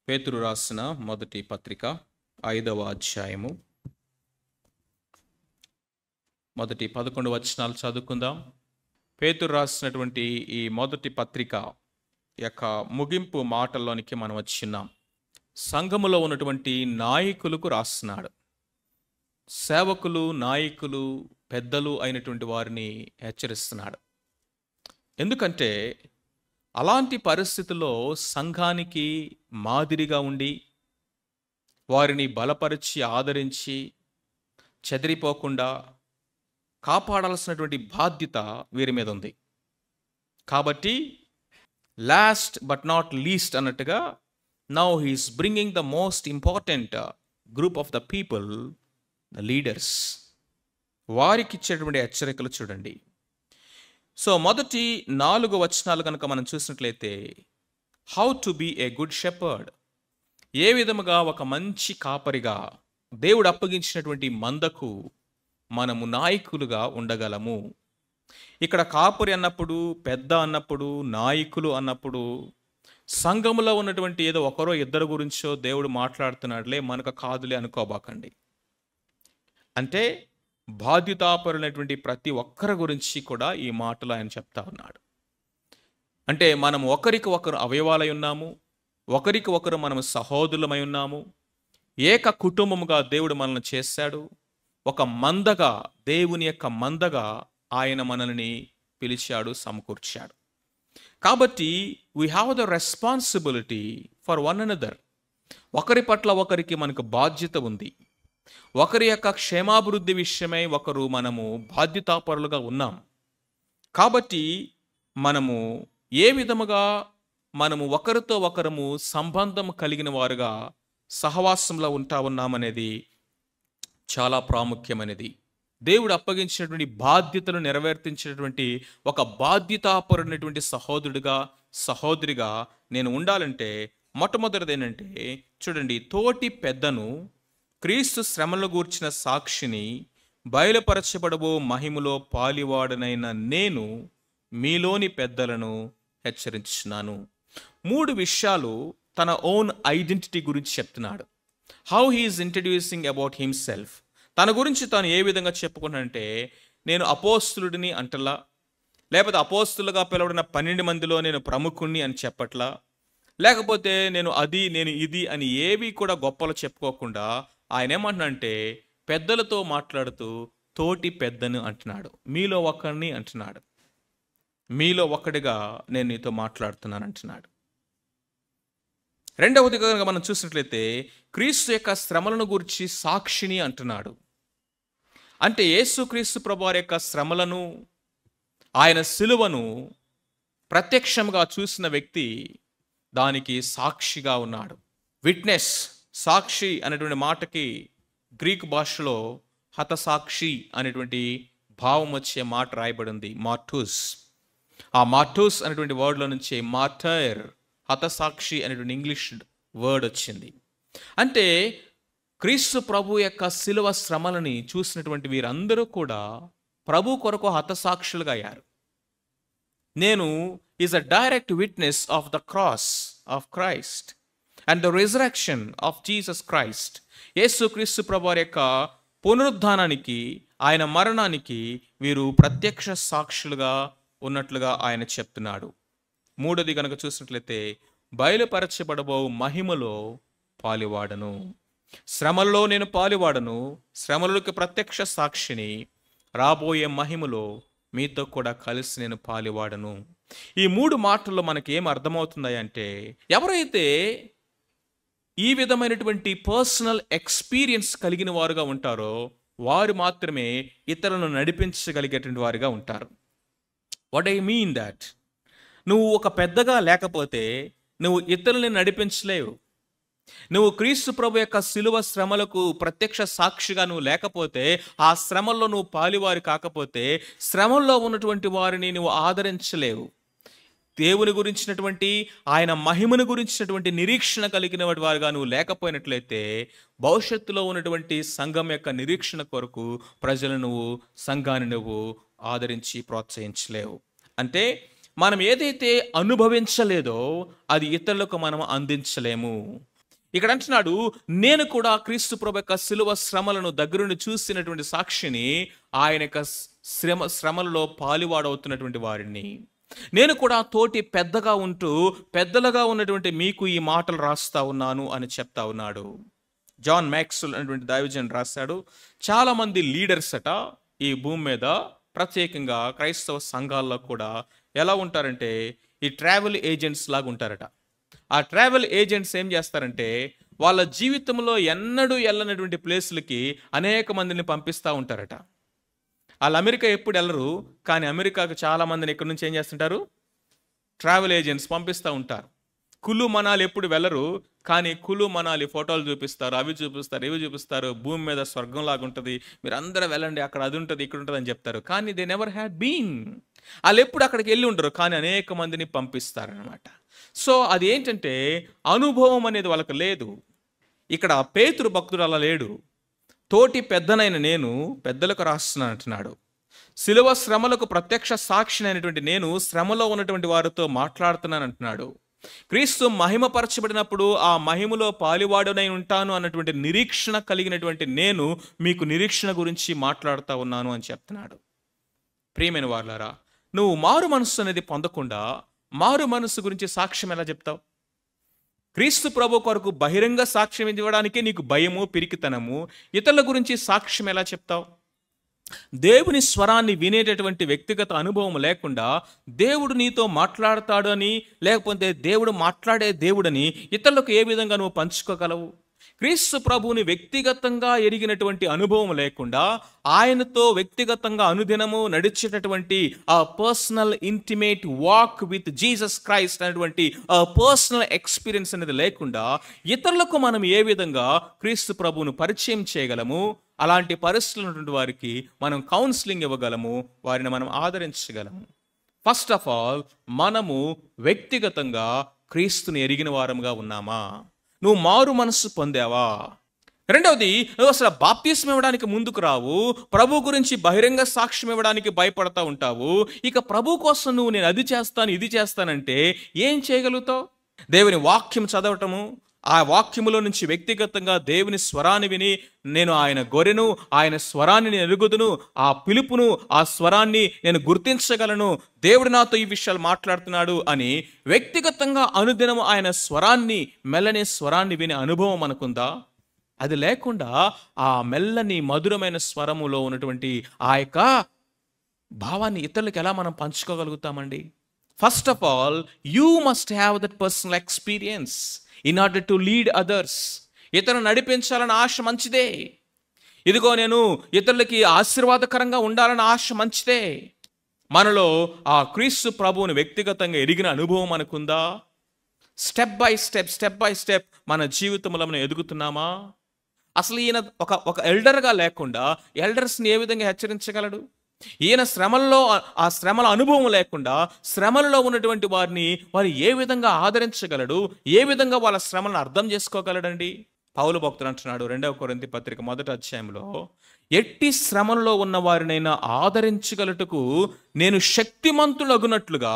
పేతురు రాసిన మొదటి పత్రిక 5వ అధ్యాయము మొదటి 11 వచనాలు చదువుకుందాం. పేతురు రాసినటువంటి ఈ మొదటి పత్రిక యొక్క ముగింపు మాటల్లోనికి మనం వచ్చిన్నాం. సంఘములో ఉన్నటువంటి నాయకులకు రాస్తున్నాడు. సేవకులు, నాయకులు, పెద్దలు అయినటువంటి వారిని హెచ్చరిస్తున్నాడు. ఎందుకంటే అలాంటి పరిస్థితుల్లో సంఘానికి మాదిరిగా ఉండి వారిని బలపరిచి ఆదరించి చెదిరిపోకుండా కాపాడాల్సినటువంటి బాధ్యత వీరి మీద ఉంది. కాబట్టి లాస్ట్ బట్ నాట్ లీస్ట్ అన్నట్టుగా now he's bringing the most important group of the people, the leaders. వారికి ఇచ్చేటువంటి హెచ్చరికలు చూడండి. సో మొదటి 4 వచనాలు కనుక మనం చూసినట్లయితే, how to be a good shepherd, ఏ విధముగా ఒక మంచి కాపరిగా దేవుడు అప్పగించినటువంటి మందకు మనము నాయకులుగా ఉండగలము. ఇక్కడ కాపరి అన్నప్పుడు, పెద్ద అన్నప్పుడు, నాయకులు అన్నప్పుడు సంఘములో ఉన్నటువంటి ఏదో ఒకరో ఇద్దరు గురించో దేవుడు మాట్లాడుతున్నాడులే, మనకు కాదులే అనుకోబాకండి. అంటే బాధ్యతాపరులైనటువంటి ప్రతి ఒక్కరి గురించి కూడా ఈ మాటలు ఆయన చెప్తా ఉన్నాడు. అంటే మనం ఒకరికి ఒకరు అవయవాలై ఉన్నాము, ఒకరికి ఒకరు మనము సహోదరులమై ఉన్నాము, ఏక కుటుంబముగా దేవుడు మనల్ని చేశాడు. ఒక మందగా, దేవుని యొక్క మందగా ఆయన మనల్ని పిలిచాడు, సమకూర్చాడు. కాబట్టి we have the responsibility for one another. ఒకరి పట్ల ఒకరికి మనకు బాధ్యత ఉంది. ఒకరి యొక్క క్షేమాభివృద్ధి విషయమై ఒకరు మనము బాధ్యతాపరులుగా ఉన్నాం. కాబట్టి మనము ఏ విధముగా మనము ఒకరితో ఒకరము సంబంధం కలిగిన వారుగా సహవాసంలో ఉంటా ఉన్నామనేది చాలా ప్రాముఖ్యమైనది. దేవుడు అప్పగించినటువంటి బాధ్యతను నెరవేర్తించినటువంటి ఒక బాధ్యతాపరునటువంటి సహోదరుడిగా, సహోదరిగా నేను ఉండాలంటే మొట్టమొదటిది ఏంటంటే చూడండి, తోటి పెద్దను, క్రీస్తు శ్రమలను గూర్చిన సాక్షిని, బయలుపరచబడబో మహిమలో పాలివాడనైన నేను మీలోని పెద్దలను హెచ్చరించున్నాను. 3 విషయాలు తన ఓన్ ఐడెంటిటీ గురించి చెప్తున్నాడు. How he is introducing about himself. తన గురించి తాను ఏ విధంగా చెప్పుకున్నాడంటే, నేను అపోస్తులుడిని అంటలా, లేకపోతే అపోస్తులుగా పిలవడిన 12 మందిలో నేను ప్రముఖుణ్ణి అని చెప్పట్లా, లేకపోతే నేను అది, నేను ఇది అని ఏవి కూడా గొప్పలు చెప్పుకోకుండా ఆయన ఏమంటున్నాడంటే పెద్దలతో మాట్లాడుతూ తోటి పెద్దను అంటున్నాడు, మీలో ఒకరిని అంటున్నాడు, మీలో ఒకటిగా నేను నీతో మాట్లాడుతున్నాను అంటున్నాడు. రెండవది కనుక మనం చూసినట్లయితే క్రీస్తు యొక్క శ్రమలను గురించి సాక్షిని అంటున్నాడు. అంటే యేసుక్రీస్తు ప్రభువారి యొక్క శ్రమలను, ఆయన సిలువను ప్రత్యక్షంగా చూసిన వ్యక్తి దానికి సాక్షిగా ఉన్నాడు. విట్నెస్, సాక్షి అనేటువంటి మాటకి గ్రీక్ భాషలో హతసాక్షి అనేటువంటి భావం వచ్చే మాట రాయబడింది, మార్టూస్. ఆ మార్టూస్ అనేటువంటి వర్డ్లో నుంచి మార్టైర్, హతసాక్షి అనేటువంటి ఇంగ్లీష్ వర్డ్ వచ్చింది. అంటే క్రీస్తు ప్రభు యొక్క శిలువ శ్రమలని చూసినటువంటి వీరందరూ కూడా ప్రభు కొరకు హతసాక్షులుగా అయ్యారు. నేను is a direct witness of the cross of Christ and the resurrection of Jesus Christ. యేసుక్రీస్తు ప్రభువారి యొక్క పునరుద్ధానానికి, ఆయన మరణానికి వీరు ప్రత్యక్ష సాక్షులుగా ఉన్నట్లుగా ఆయన చెప్తున్నాడు. 3వది కనుక చూసినట్లయితే బయలుపరచబడబో మహిమలో పాలివాడను. శ్రమల్లో నేను పాలివాడను, శ్రమలకు ప్రత్యక్ష సాక్షిని, రాబోయే మహిమలో మీతో కూడా కలిసి నేను పాలివాడను. ఈ 3 మాటల్లో మనకి ఏం అర్థమవుతుంది అంటే, ఎవరైతే ఈ విధమైనటువంటి పర్సనల్ ఎక్స్పీరియన్స్ కలిగిన వారుగా ఉంటారో వారు మాత్రమే ఇతరులను నడిపించగలిగేటువంటి వారుగా ఉంటారు. వాట్ ఐ మీన్ దాట్, నువ్వు ఒక పెద్దగా లేకపోతే నువ్వు ఇతరుల్ని నడిపించలేవు. నువ్వు క్రీస్తు ప్రభు యొక్క శిలువ శ్రమలకు ప్రత్యక్ష సాక్షిగా నువ్వు లేకపోతే, ఆ శ్రమల్లో నువ్వు పాలివారి కాకపోతే, శ్రమల్లో ఉన్నటువంటి వారిని నువ్వు ఆదరించలేవు. దేవుని గురించినటువంటి, ఆయన మహిమను గురించినటువంటి నిరీక్షణ కలిగిన వారుగా నువ్వు లేకపోయినట్లయితే భవిష్యత్తులో ఉన్నటువంటి సంఘం యొక్క నిరీక్షణ కొరకు ప్రజలను నువ్వు, సంఘాన్ని నువ్వు ఆదరించి ప్రోత్సహించలేవు. అంటే మనం ఏదైతే అనుభవించలేదో అది ఇతరులకు మనం అందించలేము. ఇక్కడ అంటున్నాడు, నేను కూడా క్రీస్తు ప్రభు యొక్క శిలువ శ్రమలను దగ్గరుండి చూసినటువంటి సాక్షిని, ఆయన యొక్క శ్రమలలో పాలువాడవుతున్నటువంటి వారిని. నేను కూడా తోటి పెద్దలుగా ఉన్నటువంటి మీకు ఈ మాటలు రాస్తా ఉన్నాను అని చెప్తా ఉన్నాడు. జాన్ మ్యాక్స్వెల్ అనేటువంటి దైవజనుడు రాశాడు, చాలా మంది లీడర్స్ అట ఈ భూమి మీద, ప్రత్యేకంగా క్రైస్తవ సంఘాల్లో కూడా ఎలా ఉంటారంటే ఈ ట్రావెల్ ఏజెంట్స్ లాగా ఉంటారట. ఆ ట్రావెల్ ఏజెంట్స్ ఏం చేస్తారంటే వాళ్ళ జీవితంలో ఎన్నడూ వెళ్ళనటువంటి ప్లేసులకి అనేక మందిని పంపిస్తూ ఉంటారట. వాళ్ళు అమెరికా ఎప్పుడు వెళ్ళరు, కానీ అమెరికాకు చాలా మందిని ఎక్కడి నుంచి ఏం చేస్తుంటారు, ట్రావెల్ ఏజెంట్స్ పంపిస్తూ ఉంటారు. కులు మనాలి ఎప్పుడు వెళ్ళరు, కానీ కులు మనాలి ఫోటోలు చూపిస్తారు, అవి చూపిస్తారు, ఇవి చూపిస్తారు, భూమి మీద స్వర్గం లాగా ఉంటుంది, మీరు అందరూ వెళ్ళండి, అక్కడ అది ఉంటుంది, ఇక్కడ ఉంటుంది అని చెప్తారు. కానీ దే నెవర్ హ్యాడ్ బీన్, వాళ్ళు ఎప్పుడు అక్కడికి వెళ్ళి ఉండరు, కానీ అనేక మందిని పంపిస్తారనమాట. సో అది ఏంటంటే అనుభవం అనేది వాళ్ళకి లేదు. ఇక్కడ పేతురు భక్తుడు అలా లేడు. తోటి పెద్దనైన నేను పెద్దలకు రాస్తున్నాను అంటున్నాడు. శిలువ శ్రమలకు ప్రత్యక్ష సాక్షిని అయినటువంటి నేను శ్రమలో ఉన్నటువంటి వారితో మాట్లాడుతున్నాను అంటున్నాడు. క్రీస్తు మహిమపరచబడినప్పుడు ఆ మహిమలో పాలివాడునై ఉంటాను అన్నటువంటి నిరీక్షణ కలిగినటువంటి నేను మీకు నిరీక్షణ గురించి మాట్లాడుతూ ఉన్నాను అని చెప్తున్నాడు. ప్రియమైన వారులారా, నువ్వు మారు మనస్సు అనేది పొందకుండా మారు మనస్సు గురించి సాక్ష్యం ఎలా చెప్తావు? క్రీస్తు ప్రభు కొరకు బహిరంగ సాక్ష్యం ఇవ్వడానికి నీకు భయము, పిరికితనము, ఇతరుల గురించి సాక్ష్యం ఎలా చెప్తావు? దేవుని స్వరాన్ని వినేటటువంటి వ్యక్తిగత అనుభవం లేకుండా దేవుడు నీతో మాట్లాడతాడు అని, లేకపోతే దేవుడు మాట్లాడే దేవుడని ఇతరులకు ఏ విధంగా నువ్వు పంచుకోగలవు? క్రీస్తు ప్రభువుని వ్యక్తిగతంగా ఎరిగినటువంటి అనుభవం లేకుండా ఆయనతో వ్యక్తిగతంగా అనుదినము నడిచేటటువంటి ఆ personal intimate walk with Jesus Christ అనేటువంటి ఆ పర్సనల్ ఎక్స్పీరియన్స్ అనేది లేకుండా ఇతరులకు మనం ఏ విధంగా క్రీస్తు ప్రభువును పరిచయం చేయగలము? అలాంటి పరిస్థితులు ఉన్నటువంటి వారికి మనం కౌన్సిలింగ్ ఇవ్వగలము, వారిని మనం ఆదరించగలము. ఫస్ట్ ఆఫ్ ఆల్, మనము వ్యక్తిగతంగా క్రీస్తుని ఎరిగిన వారముగా ఉన్నామా? నువ్వు మారు మనస్సు పొందావా? రెండవది, నువ్వు అసలు బాప్తిస్మం ఇవ్వడానికి ముందుకు రావు, ప్రభు గురించి బహిరంగ సాక్ష్యం ఇవ్వడానికి భయపడతా ఉంటావు. ఇక ప్రభు కోసం నువ్వు నేను అది చేస్తాను ఇది చేస్తానంటే ఏం చేయగలుగుతావు? దేవుని వాక్యం చదవటము, ఆ వాక్యములో నుంచి వ్యక్తిగతంగా దేవుని స్వరాన్ని విని నేను ఆయన గొర్రెను, ఆయన స్వరాన్ని నేను ఎరుగుదును, ఆ పిలుపును, ఆ స్వరాన్ని నేను గుర్తించగలను, దేవుడు నాతో ఈ విషయాలు మాట్లాడుతున్నాడు అని వ్యక్తిగతంగా అనుదినము ఆయన స్వరాన్ని, మెల్లని స్వరాన్ని వినే అనుభవం మనకుందా? అది లేకుండా ఆ మెల్లని మధురమైన స్వరములో ఉన్నటువంటి ఆ యొక్క భావాన్ని ఇతరులకు ఎలా మనం పంచుకోగలుగుతామండి? First of all, you must have that personal experience in order to lead others. ఇతరులను నడిపించాలన్న ఆశ మంచిదే. ఇదిగో నేను ఇతరులకి ఆశీర్వాదకరంగా ఉండాలన్న ఆశ మంచిదే. మనలో ఆ క్రీస్తు ప్రభువుని వ్యక్తిగతంగా ఎరిగిన అనుభవం మనకుందా? స్టెప్ బై స్టెప్ మన జీవితంలో మనం ఎదుగుతున్నామా? అసలు ఈయన ఒక ఎల్డర్గా లేకుండా ఎల్డర్స్ని ఏ విధంగా హెచ్చరించగలడు? ఈయన శ్రమల్లో, ఆ శ్రమల అనుభవం లేకుండా శ్రమలలో ఉన్నటువంటి వారు ఏ విధంగా ఆదరించగలడు? ఏ విధంగా వాళ్ళ శ్రమలను అర్థం చేసుకోగలడండి? పౌలు భక్తుడు అంటున్నాడు 2వ కొరింథీ పత్రిక 1వ అధ్యాయంలో, ఎట్టి శ్రమల్లో ఉన్న వారినైనా ఆదరించగలటకు నేను శక్తిమంతులగునట్లుగా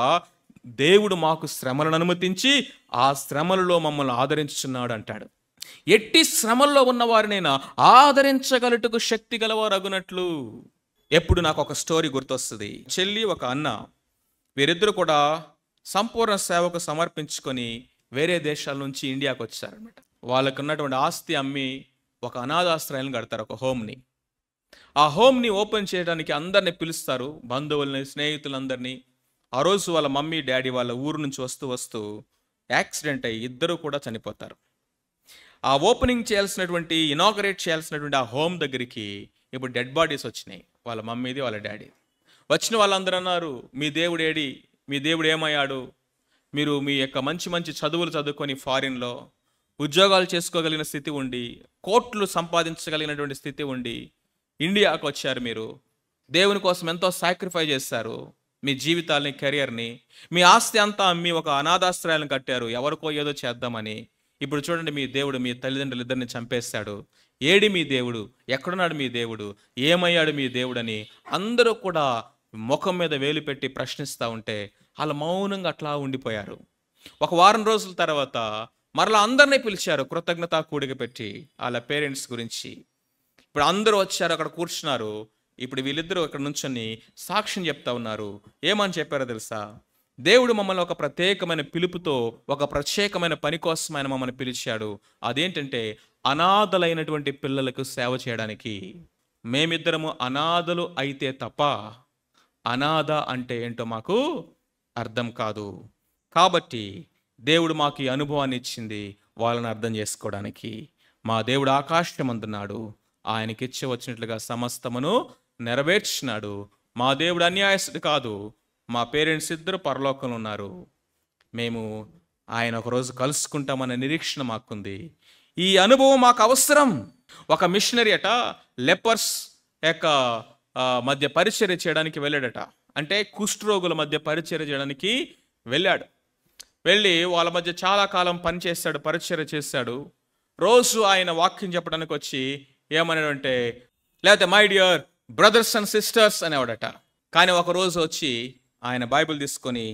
దేవుడు మాకు శ్రమలను అనుమతించి ఆ శ్రమలలో మమ్మల్ని ఆదరించుచున్నాడు అంటాడు. ఎట్టి శ్రమల్లో ఉన్న వారినైనా ఆదరించగలటకు శక్తి గలవారగునట్లు. ఎప్పుడు నాకు ఒక స్టోరీ గుర్తొస్తుంది. చెల్లి, ఒక అన్న, వీరిద్దరు కూడా సంపూర్ణ సేవకు సమర్పించుకొని వేరే దేశాల నుంచి ఇండియాకు వచ్చారనమాట. వాళ్ళకు ఉన్నటువంటి ఆస్తి అమ్మి ఒక అనాథాశ్రయాలను కడతారు, ఒక హోమ్ని. ఆ హోమ్ని ఓపెన్ చేయడానికి అందరిని పిలుస్తారు, బంధువుల్ని, స్నేహితులందరినీ. ఆ రోజు వాళ్ళ మమ్మీ డాడీ వాళ్ళ ఊరు నుంచి వస్తూ యాక్సిడెంట్ అయ్యి ఇద్దరు కూడా చనిపోతారు. ఆ ఓపెనింగ్ చేయాల్సినటువంటి, ఇనాగరేట్ చేయాల్సినటువంటి ఆ హోమ్ దగ్గరికి ఇప్పుడు డెడ్ బాడీస్ వచ్చినాయి, వాళ్ళ మమ్మీది, వాళ్ళ డాడీ. వచ్చిన వాళ్ళందరూ అన్నారు, మీ దేవుడు ఏడి? మీ దేవుడు ఏమయ్యాడు? మీరు మీ యొక్క మంచి చదువులు చదువుకొని ఫారిన్లో ఉద్యోగాలు చేసుకోగలిగిన స్థితి ఉండి, కోట్లు సంపాదించగలిగినటువంటి స్థితి ఉండి ఇండియాకు వచ్చారు. మీరు దేవుని కోసం ఎంతో సాక్రిఫైస్ చేశారు, మీ జీవితాలని, కెరియర్ని, మీ ఆస్తి అంతా అమ్మి ఒక అనాథాశ్రయాలను కట్టారు ఎవరికో ఏదో చేద్దామని. ఇప్పుడు చూడండి, మీ దేవుడు మీ తల్లిదండ్రులు ఇద్దరిని చంపేశాడు. ఏడి మీ దేవుడు? ఎక్కడున్నాడు మీ దేవుడు? ఏమయ్యాడు మీ దేవుడని అందరూ కూడా ముఖం మీద వేలు పెట్టి ప్రశ్నిస్తూ ఉంటే వాళ్ళు మౌనంగా అట్లా ఉండిపోయారు. ఒక వారం రోజుల తర్వాత మరలా అందరినీ పిలిచారు కృతజ్ఞతా కూడిక పెట్టి వాళ్ళ పేరెంట్స్ గురించి. ఇప్పుడు అందరూ వచ్చారు, అక్కడ కూర్చున్నారు. ఇప్పుడు వీళ్ళిద్దరూ అక్కడ నుంచొని సాక్ష్యం చెప్తా ఉన్నారు. ఏమని చెప్పారో తెలుసా? దేవుడు మమ్మల్ని ఒక ప్రత్యేకమైన పిలుపుతో, ఒక ప్రత్యేకమైన పని కోసం ఆయన మమ్మల్ని పిలిచాడు. అదేంటంటే అనాథలైనటువంటి పిల్లలకు సేవ చేయడానికి. మేమిద్దరము అనాథలు అయితే తప్ప అనాథ అంటే ఏంటో మాకు అర్థం కాదు. కాబట్టి దేవుడు మాకు ఈ అనుభవాన్ని ఇచ్చింది వాళ్ళని అర్థం చేసుకోవడానికి. మా దేవుడు ఆకాశమందున్నాడు, ఆయనకి ఇచ్చి వచ్చినట్లుగా సమస్తమును నెరవేర్చినాడు. మా దేవుడు అన్యాయస్తుడు కాదు. మా పేరెంట్స్ ఇద్దరు పరలోకంలో ఉన్నారు. మేము ఆయన ఒకరోజు కలుసుకుంటామన్న నిరీక్షణ మాకుంది. ఈ అనుభవం మాకు అవసరం. ఒక మిషనరీ అట లెపర్స్ యొక్క మధ్య పరిచర్య చేయడానికి వెళ్ళాడట. అంటే కుష్ఠరోగుల మధ్య పరిచర్య చేయడానికి వెళ్ళాడు. వెళ్ళి వాళ్ళ మధ్య చాలా కాలం పనిచేశాడు, పరిచర్య చేశాడు. రోజు ఆయన వాక్యం చెప్పడానికి వచ్చి ఏమన్నాడంటే, లేకపోతే my dear brothers and sisters అనేవాడట. కానీ ఒక రోజు వచ్చి ఆయన బైబిల్ తీసుకొని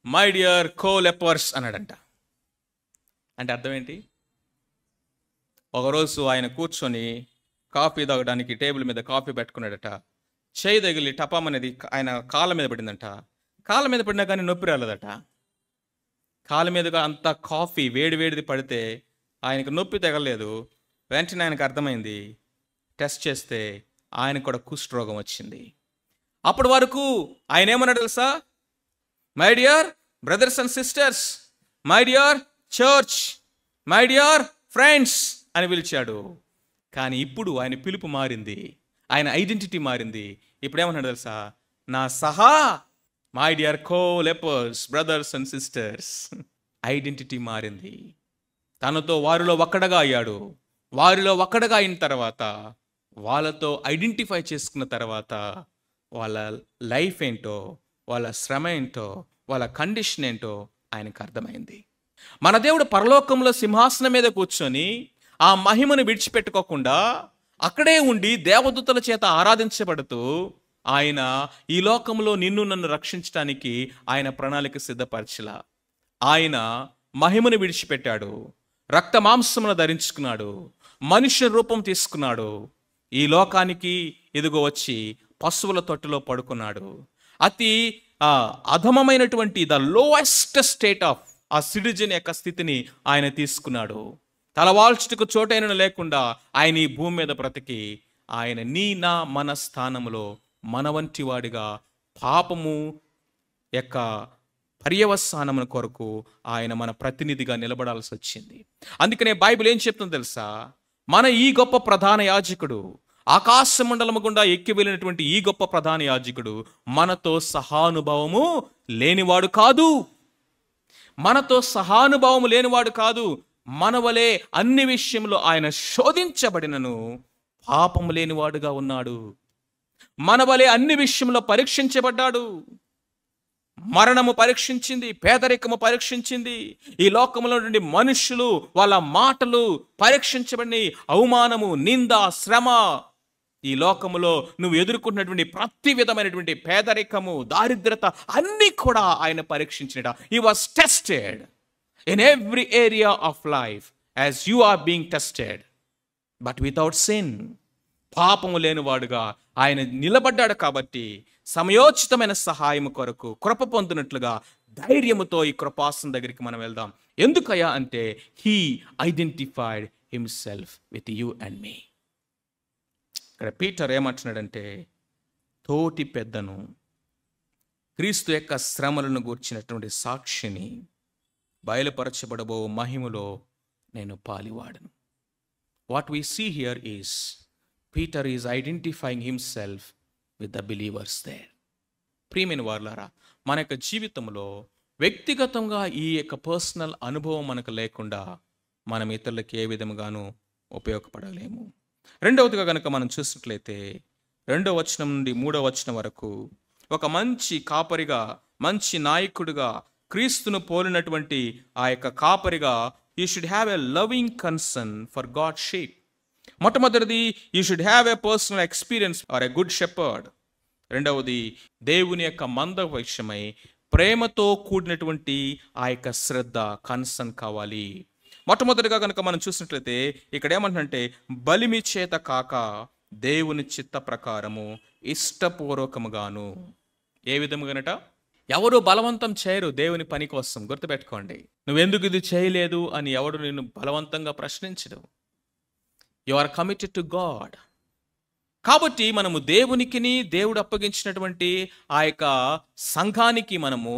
మై డియర్ కో లెపర్స్ అన్నాడంట. అంటే అర్థం ఏంటి? ఒకరోజు ఆయన కూర్చొని కాఫీ తాగడానికి టేబుల్ మీద కాఫీ పెట్టుకున్నాడట. చేయి తగిలి టపాం అనేది ఆయన కాళ్ళ మీద పడిందంట. కాళ్ళ మీద పడినా కానీ నొప్పి రాలేదట. కాళ్ళ మీదుగా అంత కాఫీ వేడిది పడితే ఆయనకు నొప్పి తగలేదు. వెంటనే ఆయనకు అర్థమైంది. టెస్ట్ చేస్తే ఆయనకు కూడా కుష్ఠరోగం వచ్చింది. అప్పటి వరకు ఆయన ఏమన్నాడు తెలుసా? My dear brothers and sisters, my dear church, my dear friends అని పిలిచాడు. కానీ ఇప్పుడు ఆయన పిలుపు మారింది, ఆయన ఐడెంటిటీ మారింది. ఇప్పుడు ఏమన్నాడు తెలుసా? నా సహా my dear co lepers, brothers and sisters. Identity మారింది. తనతో వారిలో ఒక్కడగా అయ్యాడు. వారిలో ఒక్కడగా అయిన తర్వాత, వాళ్ళతో ఐడెంటిఫై చేసుకున్న తర్వాత వాళ్ళ లైఫ్ ఏంటో, వాళ్ళ శ్రమ ఏంటో, వాళ్ళ కండిషన్ ఏంటో ఆయనకు అర్థమైంది. మన దేవుడు పరలోకంలో సింహాసనం మీద కూర్చొని ఆ మహిమను విడిచిపెట్టుకోకుండా అక్కడే ఉండి దేవదూతల చేత ఆరాధించబడుతూ ఆయన ఈ లోకంలో నిన్ను నన్ను రక్షించడానికి ఆయన ప్రణాళిక సిద్ధపరచలా. ఆయన మహిమను విడిచిపెట్టాడు, రక్త మాంసమును ధరించుకున్నాడు, మనుష్య రూపం తీసుకున్నాడు. ఈ లోకానికి ఎదుగు వచ్చి పశువుల తొట్టులో పడుకున్నాడు. అతి అధమమైనటువంటి ద లోయెస్ట్ స్టేట్ ఆఫ్ ఆ సిటిజన్ యొక్క స్థితిని ఆయన తీసుకున్నాడు. తలవాల్చుటకు చోటైన లేకుండా ఆయన ఈ భూమి మీద బ్రతికి ఆయన నీ నా మన స్థానంలో మన వంటి వాడిగా పాపము యొక్క పర్యవసానముల కొరకు ఆయన మన ప్రతినిధిగా నిలబడాల్సి వచ్చింది. అందుకనే బైబిల్ ఏం చెప్తుందో తెలుసా? మన ఈ గొప్ప ప్రధాన యాజకుడు, ఆకాశ మండలము గుండా ఎక్కి వెళ్ళినటువంటి ఈ గొప్ప ప్రధాన యాజకుడు మనతో సహానుభావము లేనివాడు కాదు. మనతో సహానుభావము లేనివాడు కాదు. మన వలె అన్ని విషయంలో ఆయన శోధించబడినను పాపము లేనివాడుగా ఉన్నాడు. మన వలె అన్ని విషయంలో పరీక్షించబడ్డాడు. మరణము పరీక్షించింది, పేదరికము పరీక్షించింది, ఈ లోకంలో నుండి మనుషులు వాళ్ళ మాటలు పరీక్షించబడి, అవమానము, నింద, శ్రమ, ఈ లోకములో నువ్వు ఎదుర్కొంటున్నటువంటి ప్రతి విధమైనటువంటి పేదరికము, దారిద్రత అన్నీ కూడా ఆయన పరీక్షించినట. He was tested in every area of life as you are being tested, but without sin. పాపము లేనివాడుగా ఆయన నిలబడ్డాడు. కాబట్టి సమయోచితమైన సహాయం కొరకు కృప పొందినట్లుగా ధైర్యముతో ఈ కృపాసనం దగ్గరికి మనం వెళ్దాం. ఎందుకయ్యా అంటే he identified himself with you and me. ఇక్కడ పీటర్ ఏమంటున్నాడంటే, తోటి పెద్దను, క్రీస్తు యొక్క శ్రమలను గూర్చినటువంటి సాక్షిని, బయలుపరచబడబో మహిమలో నేను పాలివాడను. What we see here is Peter is identifying himself with the believers there. ప్రియమైన వారులారా, మన యొక్క జీవితంలో వ్యక్తిగతంగా ఈ యొక్క పర్సనల్ అనుభవం మనకు లేకుండా మనం ఇతరులకు ఏ విధముగానూ ఉపయోగపడలేము. రెండవదిగా కనుక మనం చూసినట్లయితే 2వ వచనం నుండి 3వ వచనం వరకు ఒక మంచి కాపరిగా, మంచి నాయకుడిగా, క్రీస్తును పోలినటువంటి ఆ యొక్క కాపరిగా you should have a loving concern for God sheep. మొట్టమొదటిది, you should have a personal experience are a good shepherd. రెండవది, దేవుని యొక్క మంద విషయమై ప్రేమతో కూడినటువంటి ఆ యొక్క శ్రద్ధ, కన్సర్న్ కావాలి. మొట్టమొదటిగా కనుక మనం చూసినట్లయితే ఇక్కడ ఏమంటే బలిమి చేత కాక దేవుని చిత్త ప్రకారము ఇష్టపూర్వకముగాను. ఏ విధముగానట? ఎవరు బలవంతం చేయరు దేవుని పని కోసం. గుర్తుపెట్టుకోండి. నువ్వెందుకు ఇది చేయలేదు అని ఎవడు నిన్ను బలవంతంగా ప్రశ్నించడు. You are committed to God. కాబట్టి మనము దేవునికిని దేవుడు అప్పగించినటువంటి ఆ యొక్క సంఘానికి మనము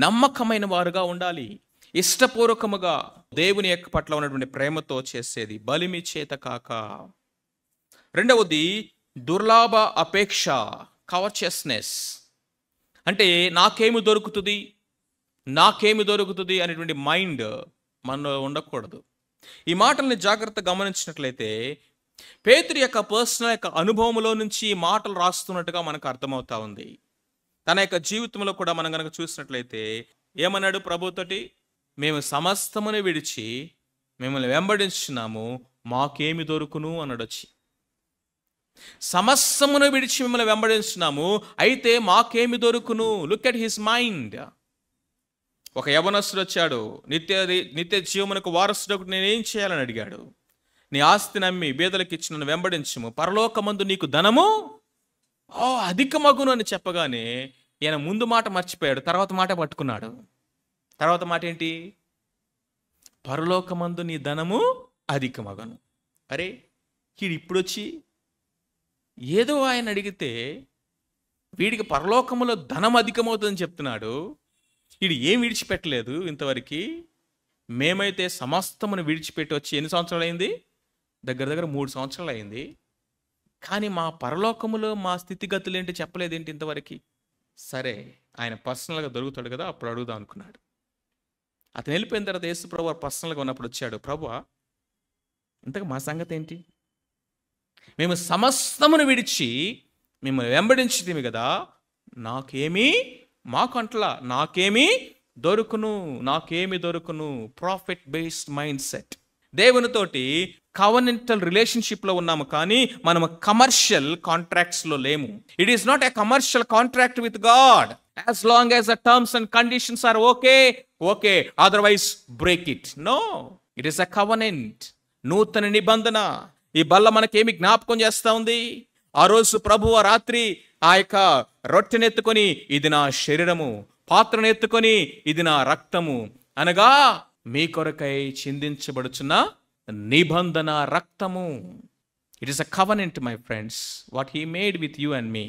నమ్మకమైన వారుగా ఉండాలి. ఇష్టపూర్వకముగా దేవుని యొక్క పట్ల ఉన్నటువంటి ప్రేమతో చేసేది బలిమి చేత కాక. రెండవది దుర్లాభ అపేక్ష, కవర్చియస్నెస్. అంటే నాకేమి దొరుకుతుంది అనేటువంటి మైండ్ మనలో ఉండకూడదు. ఈ మాటల్ని జాగ్రత్తగా గమనించినట్లయితే పేతురు యొక్క పర్సనల్ యొక్క అనుభవంలో నుంచి ఈ మాటలు రాస్తున్నట్టుగా మనకు అర్థమవుతా ఉంది. తన యొక్క జీవితంలో కూడా మనం కనుక చూసినట్లయితే ఏమన్నాడు ప్రభుతోటి? మేము సమస్తమును విడిచి మిమ్మల్ని వెంబడించున్నాము, మాకేమి దొరుకును అన్నాడు. వచ్చి సమస్తమును విడిచి మిమ్మల్ని వెంబడించున్నాము, అయితే మాకేమి దొరుకును? Look at his mind. ఒక యవనస్తుడు వచ్చాడు, నిత్య జీవమునకు వారసుడు నేనేం చేయాలని అడిగాడు. నీ ఆస్తి నమ్మి బీదలకు ఇచ్చి నన్ను వెంబడించుము, పరలోకమందు నీకు ధనము అధికమగును అని చెప్పగానే ఈయన ముందు మాట మర్చిపోయాడు, తర్వాత మాట పట్టుకున్నాడు. తర్వాత మాట ఏంటి? పరలోకమందు నీ ధనము అధికమగను. అరే వీడు ఇప్పుడు వచ్చి ఏదో ఆయన అడిగితే వీడికి పరలోకములో ధనం అధికమవుతుందని చెప్తున్నాడు. వీడు ఏం విడిచిపెట్టలేదు ఇంతవరకు. మేమైతే సమస్తమును విడిచిపెట్టి వచ్చి ఎన్ని సంవత్సరాలు అయింది? దగ్గర 3 సంవత్సరాలు అయింది. కానీ మా పరలోకములో మా స్థితిగతులు ఏంటి చెప్పలేదేంటి ఇంతవరకు? సరే ఆయన పర్సనల్గా దొరుకుతాడు కదా, అప్పుడు అడుగుదాం అనుకున్నాడు. అతను వెళ్ళిపోయిన తర్వాత యేసు ప్రభువు పర్సనల్గా ఉన్నప్పుడు వచ్చాడు, ప్రభువా ఇంతకు మా సంగతి ఏంటి? మేము సమస్తమును విడిచి మిమ్మల్ని వెంబడించితిమి కదా, నాకేమి దొరుకును? Profit based mindset. దేవునితోటి కవెనెంటల్ రిలేషన్షిప్లో ఉన్నాము, కానీ మనము కమర్షియల్ కాంట్రాక్ట్స్లో లేము. It is not a commercial contract with God. As long as the terms and conditions are okay, otherwise break it. No, it is a covenant, నూతన నిబంధన. ఈ బల్ల మనకేమి జ్ఞాపకం చేస్తా ఉంది? ఆ రోజు ప్రభువు రాత్రి ఆ యొక్క రొట్టెను ఎత్తుకొని ఇది నా శరీరము, పాత్రను ఎత్తుకొని ఇది నా రక్తము అనగా మీ కొరకై చిందించబడుచున్న నిబంధన రక్తము. It is a covenant my friends. What he made with you and me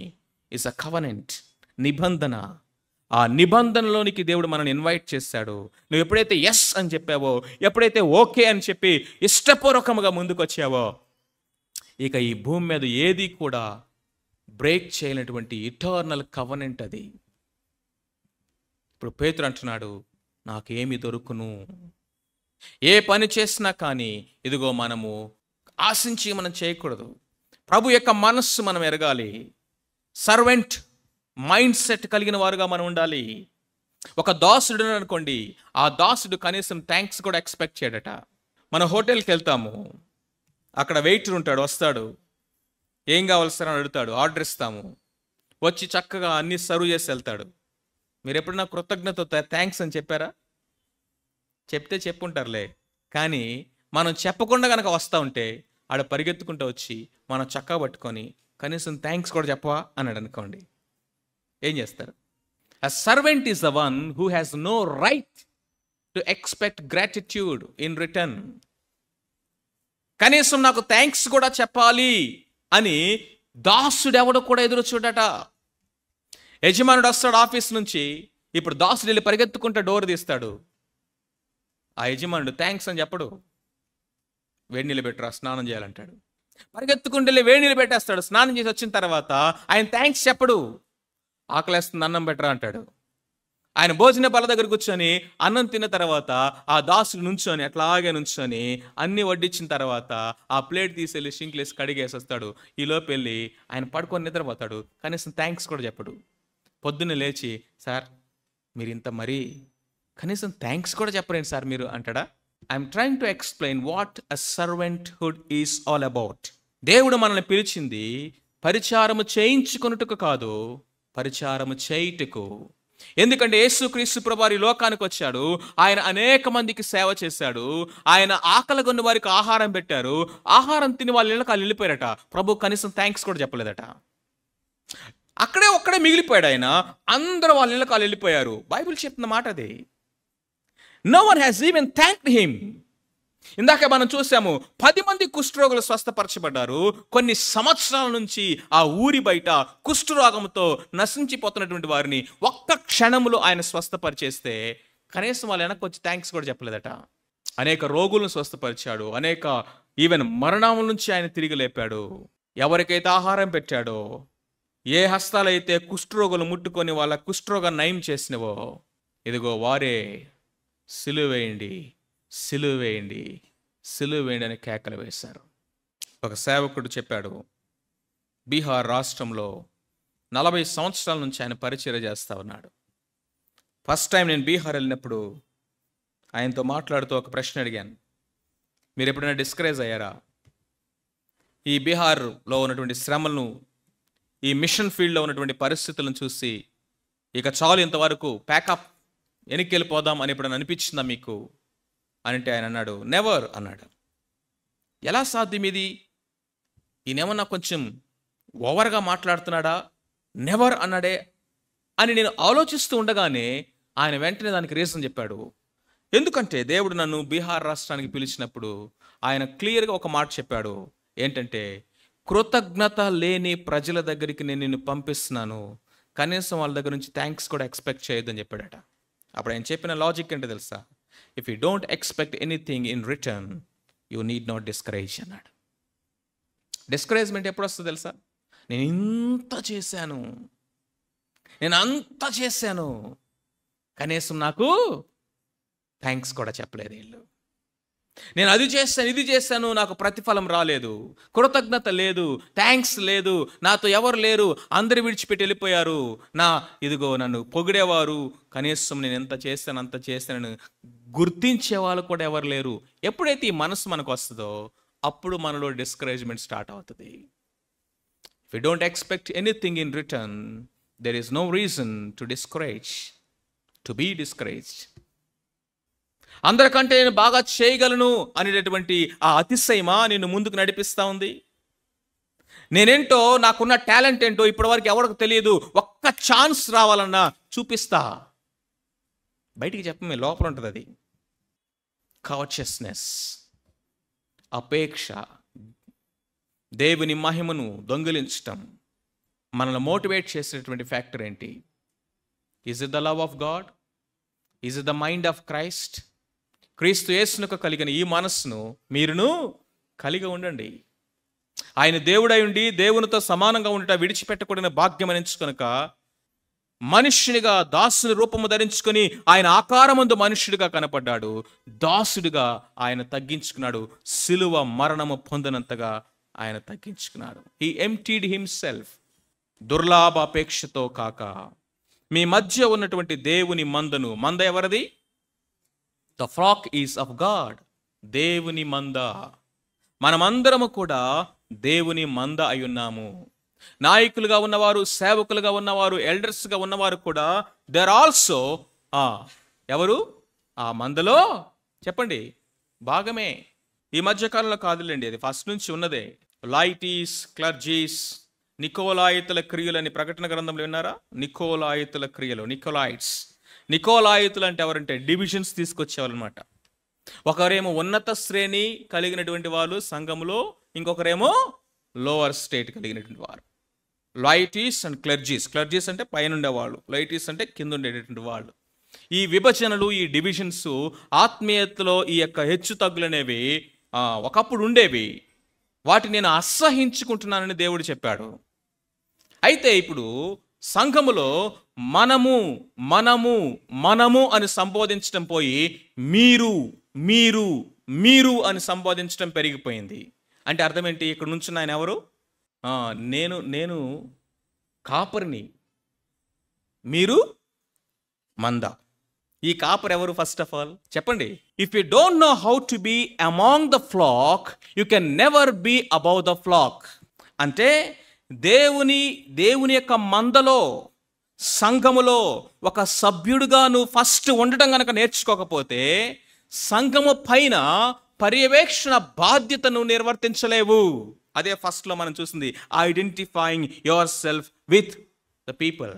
is a covenant, నిబంధన. ఆ నిబంధనలోనికి దేవుడు మనల్ని ఇన్వైట్ చేశాడు. నువ్వు ఎప్పుడైతే ఎస్ అని చెప్పావో, ఎప్పుడైతే ఓకే అని చెప్పి ఇష్టపూర్వకంగా ముందుకు వచ్చావో, ఇక ఈ భూమి మీద ఏది కూడా బ్రేక్ చేయనటువంటి ఇటర్నల్ కవెనెంట్ అది. ఇప్పుడు పేతురు అంటున్నాడు, నాకేమి దొరుకును? ఏ పని చేసినా కానీ ఇదిగో మనము ఆశించి మనం చేయకూడదు. ప్రభు యొక్క మనస్సు మనం ఎరగాలి. సర్వెంట్ మైండ్ సెట్ కలిగిన వారుగా మనం ఉండాలి. ఒక దాసుడు అనుకోండి, ఆ దాసుడు కనీసం థ్యాంక్స్ కూడా ఎక్స్పెక్ట్ చేయడట. మన హోటల్కి వెళ్తాము, అక్కడ వెయిటర్ ఉంటాడు, వస్తాడు, ఏం కావాలి సార్ అని అడుగుతాడు, ఆర్డర్ ఇస్తాము, వచ్చి చక్కగా అన్ని సర్వ్ చేసి వెళ్తాడు. మీరు ఎప్పుడన్నా కృతజ్ఞతతో థ్యాంక్స్ అని చెప్పారా? చెప్తే చెప్పుంటారులే, కానీ మనం చెప్పకుండా కనుక వస్తూ ఉంటే ఆడ పరిగెత్తుకుంటూ వచ్చి మనం చక్కగా పట్టుకొని కనీసం థ్యాంక్స్ కూడా చెప్పవా అన్నాడు అనుకోండి, ఏం చేస్తారు? A servant is the one who has no right to expect gratitude in return. కనీసం నాకు థ్యాంక్స్ కూడా చెప్పాలి అని దాసుడు ఎవడు కూడా ఎదురు చూడట. యజమానుడు వస్తాడు ఆఫీస్ నుంచి, ఇప్పుడు దాసుడు వెళ్ళి పరిగెత్తుకుంటే డోర్ తీస్తాడు. ఆ యజమానుడు థ్యాంక్స్ అని చెప్పడు, వేడి నీళ్ళు పెట్టరా స్నానం చేయాలంటాడు. పరిగెత్తుకుంటే వెళ్ళి వేడి నీళ్ళు పెట్టేస్తాడు. స్నానం చేసి వచ్చిన తర్వాత ఆయన థ్యాంక్స్ చెప్పడు, ఆకలేస్తుంది అన్నం పెట్టరా అంటాడు. ఆయన భోజన బల్ల దగ్గర కూర్చొని అన్నం తిన్న తర్వాత ఆ దాసుడు నుంచొని అట్లాగే నుంచొని అన్ని వడ్డించిన తర్వాత ఆ ప్లేట్ తీసేళ్ళి షింక్లేసి కడిగేసి వస్తాడు. ఈలోపు వెళ్ళి ఆయన పడుకొని నిద్రపోతాడు, కనీసం థ్యాంక్స్ కూడా చెప్పడు. పొద్దున్నే లేచి, సార్ మీరు ఇంత మరీ కనీసం థ్యాంక్స్ కూడా చెప్పరేంటి సార్ మీరు అంటాడా? I'm trying to explain what a servanthood is all about. దేవుడు మనల్ని పిలిచింది పరిచారము చేయించుకొనుటకు కాదు, పరిచారము చేయుటకు. ఎందుకంటే యేసుక్రీస్తు ప్రభువారు ఈ లోకానికి వచ్చాడు, ఆయన అనేక మందికి సేవ చేశాడు, ఆయన ఆకలిగొన్న వారికి ఆహారం పెట్టారు, ఆహారం తిని వాళ్ళ ఇళ్ళకి వాళ్ళు వెళ్ళిపోయారట. ప్రభు కనీసం థ్యాంక్స్ కూడా చెప్పలేదట. ఒక్కడే మిగిలిపోయాడు ఆయన. అందరూ వాళ్ళ ఇళ్ళకి వాళ్ళు వెళ్ళిపోయారు. బైబిల్ చెప్తున్న మాట అది. No one has even thanked him. ఇందాక మనం చూసాము, 10 మంది కుష్ఠరోగులు స్వస్థపరచబడ్డారు. కొన్ని సంవత్సరాల నుంచి ఆ ఊరి బయట కుష్ఠరోగంతో నశించిపోతున్నటువంటి వారిని ఒక్క క్షణంలో ఆయన స్వస్థపరిచేస్తే కనీసం వాళ్ళు వెనక్కి వచ్చి థ్యాంక్స్ కూడా చెప్పలేదట. అనేక రోగులను స్వస్థపరిచాడు, అనేక ఈవెన్ మరణం నుంచి ఆయన తిరిగి లేపాడు. ఎవరికైతే ఆహారం పెట్టాడో, ఏ హస్తాలైతే కుష్ఠరోగులు ముట్టుకొని వాళ్ళ కుష్ఠరోగాన్ని నయం చేసినవో, ఇదిగో వారే సిలువ వేయండి, సిలువ వేయండి, సిలువ వేయండి అని కేకలు వేశారు. ఒక సేవకుడు చెప్పాడు, బీహార్ రాష్ట్రంలో 40 సంవత్సరాల నుంచి ఆయన పరిచర్య చేస్తూ ఉన్నాడు. ఫస్ట్ టైం నేను బీహార్ వెళ్ళినప్పుడు ఆయనతో మాట్లాడుతూ ఒక ప్రశ్న అడిగాను, మీరు ఎప్పుడైనా డిస్కరేజ్ అయ్యారా? ఈ బీహార్లో ఉన్నటువంటి శ్రమలను, ఈ మిషన్ ఫీల్డ్లో ఉన్నటువంటి పరిస్థితులను చూసి ఇక చాలు, ఇంతవరకు ప్యాకప్, వెనక్కి వెళ్ళిపోదాం అని ఎప్పుడైనా అనిపించిందా మీకు అంటే ఆయన అన్నాడు, నెవర్ అన్నాడు. ఎలా సాధ్యం ఇది? ఈయనేమన్నా కొంచెం ఓవర్గా మాట్లాడుతున్నాడా? నెవర్ అన్నాడే అని నేను ఆలోచిస్తూ ఉండగానే ఆయన వెంటనే దానికి రీజన్ చెప్పాడు. ఎందుకంటే దేవుడు నన్ను బీహార్ రాష్ట్రానికి పిలిచినప్పుడు ఆయన క్లియర్గా ఒక మాట చెప్పాడు. ఏంటంటే, కృతజ్ఞత లేని ప్రజల దగ్గరికి నేను నిన్ను పంపిస్తున్నాను, కనీసం వాళ్ళ దగ్గర నుంచి థ్యాంక్స్ కూడా ఎక్స్పెక్ట్ చేయొద్దని చెప్పాడట. అప్పుడు ఆయన చెప్పిన లాజిక్ ఏంటో తెలుసా? If you don't expect anything in return, you need not discourage అన్నాడు. డిస్కరేజ్మెంట్ ఎప్పుడు వస్తుంది తెలుసా? నేను ఇంత చేశాను, నేను అంత చేశాను, కనీసం నాకు థ్యాంక్స్ కూడా చెప్పలేదు వీళ్ళు. నేను అది చేశాను, ఇది చేశాను, నాకు ప్రతిఫలం రాలేదు, కృతజ్ఞత లేదు, థ్యాంక్స్ లేదు, నాతో ఎవరు లేరు, అందరు విడిచిపెట్టి వెళ్ళిపోయారు, ఇదిగో నన్ను పొగిడేవారు, కనీసం నేను ఎంత చేశాను అంత చేశానని గుర్తించే వాళ్ళు కూడా ఎవరు లేరు. ఎప్పుడైతే ఈ మనసు మనకు వస్తుందో అప్పుడు మనలో డిస్కరేజ్మెంట్ స్టార్ట్ అవుతుంది. If you don't expect anything in return, there is no reason to discourage, to be discouraged. అందరికంటే నేను బాగా చేయగలను అనేటటువంటి ఆ అతిశయమా నిన్ను ముందుకు నడిపిస్తూ ఉంది? నేనేంటో, నాకున్న టాలెంట్ ఏంటో ఇప్పటివరకు ఎవరికి తెలియదు, ఒక్క ఛాన్స్ రావాలన్నా చూపిస్తా. బయటికి చెప్పమే, లోపల ఉంటుంది అది. కాన్షియస్నెస్, అపేక్ష, దేవుని మహిమను దొంగిలించటం, మనల్ని మోటివేట్ చేసేటువంటి ఫ్యాక్టర్ ఏంటి? Is it the love of God? Is it the mind of Christ? క్రీస్తు యేసునకు కలిగిన ఈ మనస్సును మీరును కలిగి ఉండండి. ఆయన దేవుడై ఉండి దేవునితో సమానంగా ఉండట విడిచిపెట్టకూడని భాగ్యం ఎంచుకొనక మనుష్యునిగా దాసుని రూపము ధరించుకొని ఆయన ఆకారమందు మనుష్యుడిగా కనపడ్డాడు. దాసుడిగా ఆయన తగ్గించుకున్నాడు, సిలువ మరణము పొందినంతగా ఆయన తగ్గించుకున్నాడు. He emptied himself. దుర్లాభాపేక్షతో కాక మీ మధ్య ఉన్నటువంటి దేవుని మందను, మంద ఎవరిది? The flax is of God. దేవుని మంద. మనమందరము కూడా దేవుని మంద అయి ఉన్నాము. నాయకులుగా ఉన్నవారు, సేవకులుగా ఉన్నవారు, ఎల్డర్స్గా ఉన్నవారు కూడా దేర్ ఆల్సో ఎవరు? ఆ మందలో చెప్పండి భాగమే. ఈ మధ్యకాలంలో కాదులేండి, అది ఫస్ట్ నుంచి ఉన్నదే. లైటీస్, క్లర్జీస్, నికోలాయితుల క్రియలని ప్రకటన గ్రంథంలో విన్నారా? నికోలాయితుల క్రియలు, నికోలాయిట్స్. నికోలాయితులు అంటే ఎవరంటే డివిజన్స్ తీసుకొచ్చేవాళ్ళనమాట. ఒకరేమో ఉన్నత శ్రేణి కలిగినటువంటి వాళ్ళు సంఘంలో, ఇంకొకరేమో లోవర్ స్టేట్ కలిగినటువంటి వారు. లైటీస్ అండ్ క్లర్జీస్. క్లర్జీస్ అంటే పైన ఉండేవాళ్ళు, లైటీస్ అంటే కింద ఉండేటటువంటి వాళ్ళు. ఈ విభజనలు, ఈ డివిజన్స్ ఆత్మీయతలో ఈ యొక్క హెచ్చు తగ్గులు అనేవి ఒకప్పుడు ఉండేవి. వాటిని నేను అసహించుకుంటున్నానని దేవుడు చెప్పాడు. అయితే ఇప్పుడు సంఘములో మనము మనము మనము అని సంబోధించడం పోయి మీరు మీరు మీరు అని సంబోధించడం పెరిగిపోయింది. అంటే అర్థం ఏంటి? ఇక్కడ నుంచి ఆయన ఎవరు? నేను నేను కాపరిని, మీరు మంద. ఈ కాపర్ ఎవరు? ఫస్ట్ ఆఫ్ ఆల్ చెప్పండి. If you don't know how to be among the flock, you can never be above the flock. అంటే దేవుని యొక్క మందలో సంఘములో ఒక సభ్యుడిగా నువ్వు ఫస్ట్ ఉండటం కనుక నేర్చుకోకపోతే సంఘము పైన పర్యవేక్షణ బాధ్యతను నిర్వర్తించలేవు. అదే ఫస్ట్లో మనం చూసింది, identifying yourself with the people.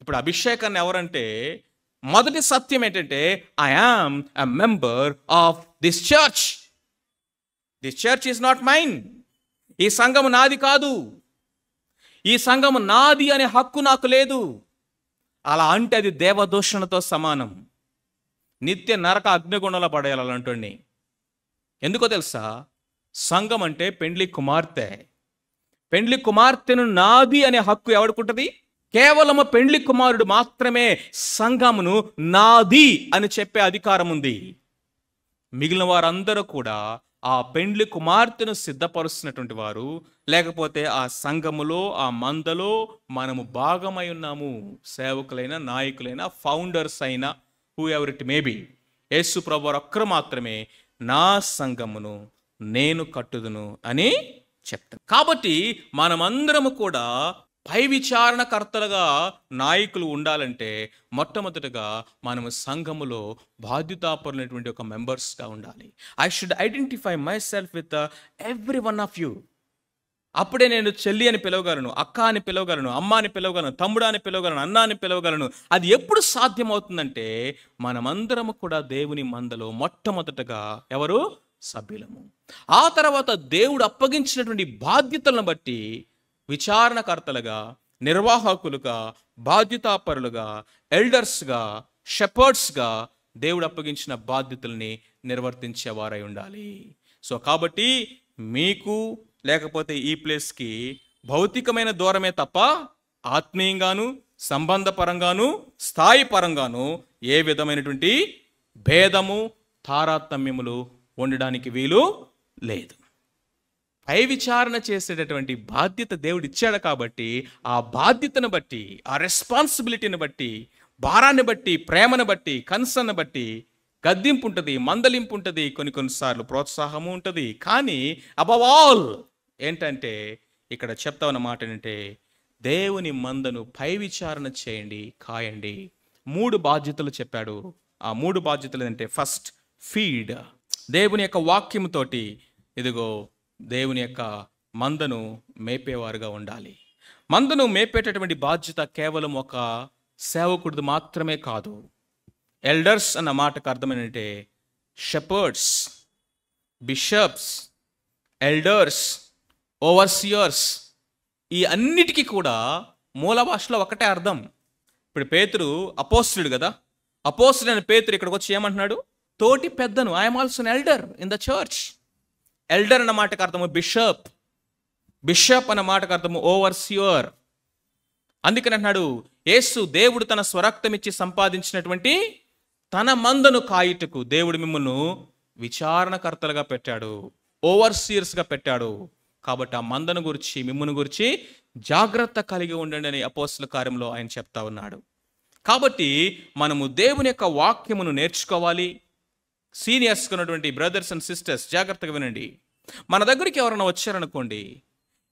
ఇప్పుడు అభిషేకాన్ని ఎవరంటే మొదటి సత్యం ఏంటంటే, I am a member of this church. This church is not mine. ఈ సంఘము నాది కాదు, ఈ సంఘము నాది అనే హక్కు నాకు లేదు. అలా అంటే అది దేవదూషణతో సమానం. నిత్య నరక అగ్నిగుండంలో పడేయాలి అలాంటి. ఎందుకో తెలుసా? సంఘం అంటే పెండ్లి కుమార్తె. పెండ్లి కుమార్తెను నాది అనే హక్కు ఎవడుకుంటుంది? కేవలము పెండ్లి కుమారుడు మాత్రమే సంఘమును నాది అని చెప్పే అధికారం ఉంది. మిగిలిన వారందరూ కూడా ఆ పెండ్లి కుమార్తెను సిద్ధపరుస్తున్నటువంటి వారు, లేకపోతే ఆ సంఘములో ఆ మందలో మనము భాగమై ఉన్నాము. సేవకులైన, నాయకులైన, ఫౌండర్స్ అయినా, whoever it may be, Yesu ప్రభువారు ఒక్కరు మాత్రమే నా సంఘమును నేను కట్టుదును అని చెప్తాను. కాబట్టి మనమందరము కూడా పై విచారణకర్తలుగా నాయకులు ఉండాలంటే మొట్టమొదటిగా మనము సంఘములో బాధ్యతాపరులైనటువంటి ఒక మెంబర్స్గా ఉండాలి. I should identify my self with every one of you. అప్పుడే నేను చెల్లి అని పిలవగలను, అక్క అని పిలవగలను, అమ్మ అని పిలవగలను, తమ్ముడు అని పిలవగలను, అన్న అని పిలవగలను. అది ఎప్పుడు సాధ్యమవుతుందంటే మనమందరము కూడా దేవుని మందలో మొట్టమొదటగా ఎవరు? సభ్యులము. ఆ తర్వాత దేవుడు అప్పగించినటువంటి బాధ్యతలను బట్టి విచారణకర్తలుగా, నిర్వాహకులుగా, బాధ్యతాపరులుగా, ఎల్డర్స్గా, షెపర్డ్స్గా దేవుడు అప్పగించిన బాధ్యతల్ని నిర్వర్తించేవారై ఉండాలి. సో కాబట్టి మీకు లేకపోతే ఈ ప్లేస్కి భౌతికమైన దూరమే తప్ప ఆత్మీయంగాను, సంబంధపరంగాను, స్థాయి పరంగాను ఏ విధమైనటువంటి భేదము, తారతమ్యములు ఉండడానికి వీలు లేదు. పై విచారణ చేసేటటువంటి బాధ్యత దేవుడు ఇచ్చాడు కాబట్టి ఆ బాధ్యతను బట్టి, ఆ రెస్పాన్సిబిలిటీని బట్టి, భారాన్ని బట్టి, ప్రేమను బట్టి, కన్సర్న్ బట్టి గద్దింపు ఉంటుంది, మందలింపు ఉంటుంది, కొన్నిసార్లు ప్రోత్సాహము ఉంటుంది. కానీ అబవ్ ఆల్ ఏంటంటే ఇక్కడ చెప్తా ఉన్న మాట ఏంటంటే, దేవుని మందను పై విచారణ చేయండి, కాయండి. 3 బాధ్యతలు చెప్పాడు. ఆ 3 బాధ్యతలు ఏంటంటే, ఫస్ట్ ఫీడ్. దేవుని యొక్క వాక్యముతోటి ఇదిగో దేవుని యొక్క మందను మేపేవారుగా ఉండాలి. మందను మేపేటటువంటి బాధ్యత కేవలం ఒక సేవకుడిది మాత్రమే కాదు. ఎల్డర్స్ అన్న మాటకు అర్థం ఏంటంటే షెపర్డ్స్, బిషప్స్, ఎల్డర్స్, ఓవర్సియర్స్, ఈ అన్నిటికీ కూడా మూల భాషలో ఒకటే అర్థం. ఇప్పుడు పేతురు అపోస్తులుడు కదా, అపోస్తులు అనే పేతురు ఇక్కడికి వచ్చి ఏమంటున్నాడు? తోటి పెద్దను. I'm also an elder in the church. Elder అన్న మాటకు అర్థము బిషప్, బిషప్ అన్న మాటకు అర్థము ఓవర్సియర్. అందుకని అంటున్నాడు, యేసు దేవుడు తన స్వరక్తం ఇచ్చి సంపాదించినటువంటి తన మందను కాయుటకు దేవుడు మిమ్మల్ని విచారణకర్తలుగా పెట్టాడు, ఓవర్సియర్స్గా పెట్టాడు. కాబట్టి ఆ మందను గురించి, మిమ్మల్ని గురించి జాగ్రత్త కలిగి ఉండండి అని అపోస్తల కార్యంలో ఆయన చెప్తా ఉన్నాడు. కాబట్టి మనము దేవుని యొక్క వాక్యమును నేర్చుకోవాలి. సీనియర్స్ ఉన్నటువంటి బ్రదర్స్ అండ్ సిస్టర్స్ జాగ్రత్తగా వినండి. మన దగ్గరికి ఎవరైనా వచ్చారనుకోండి,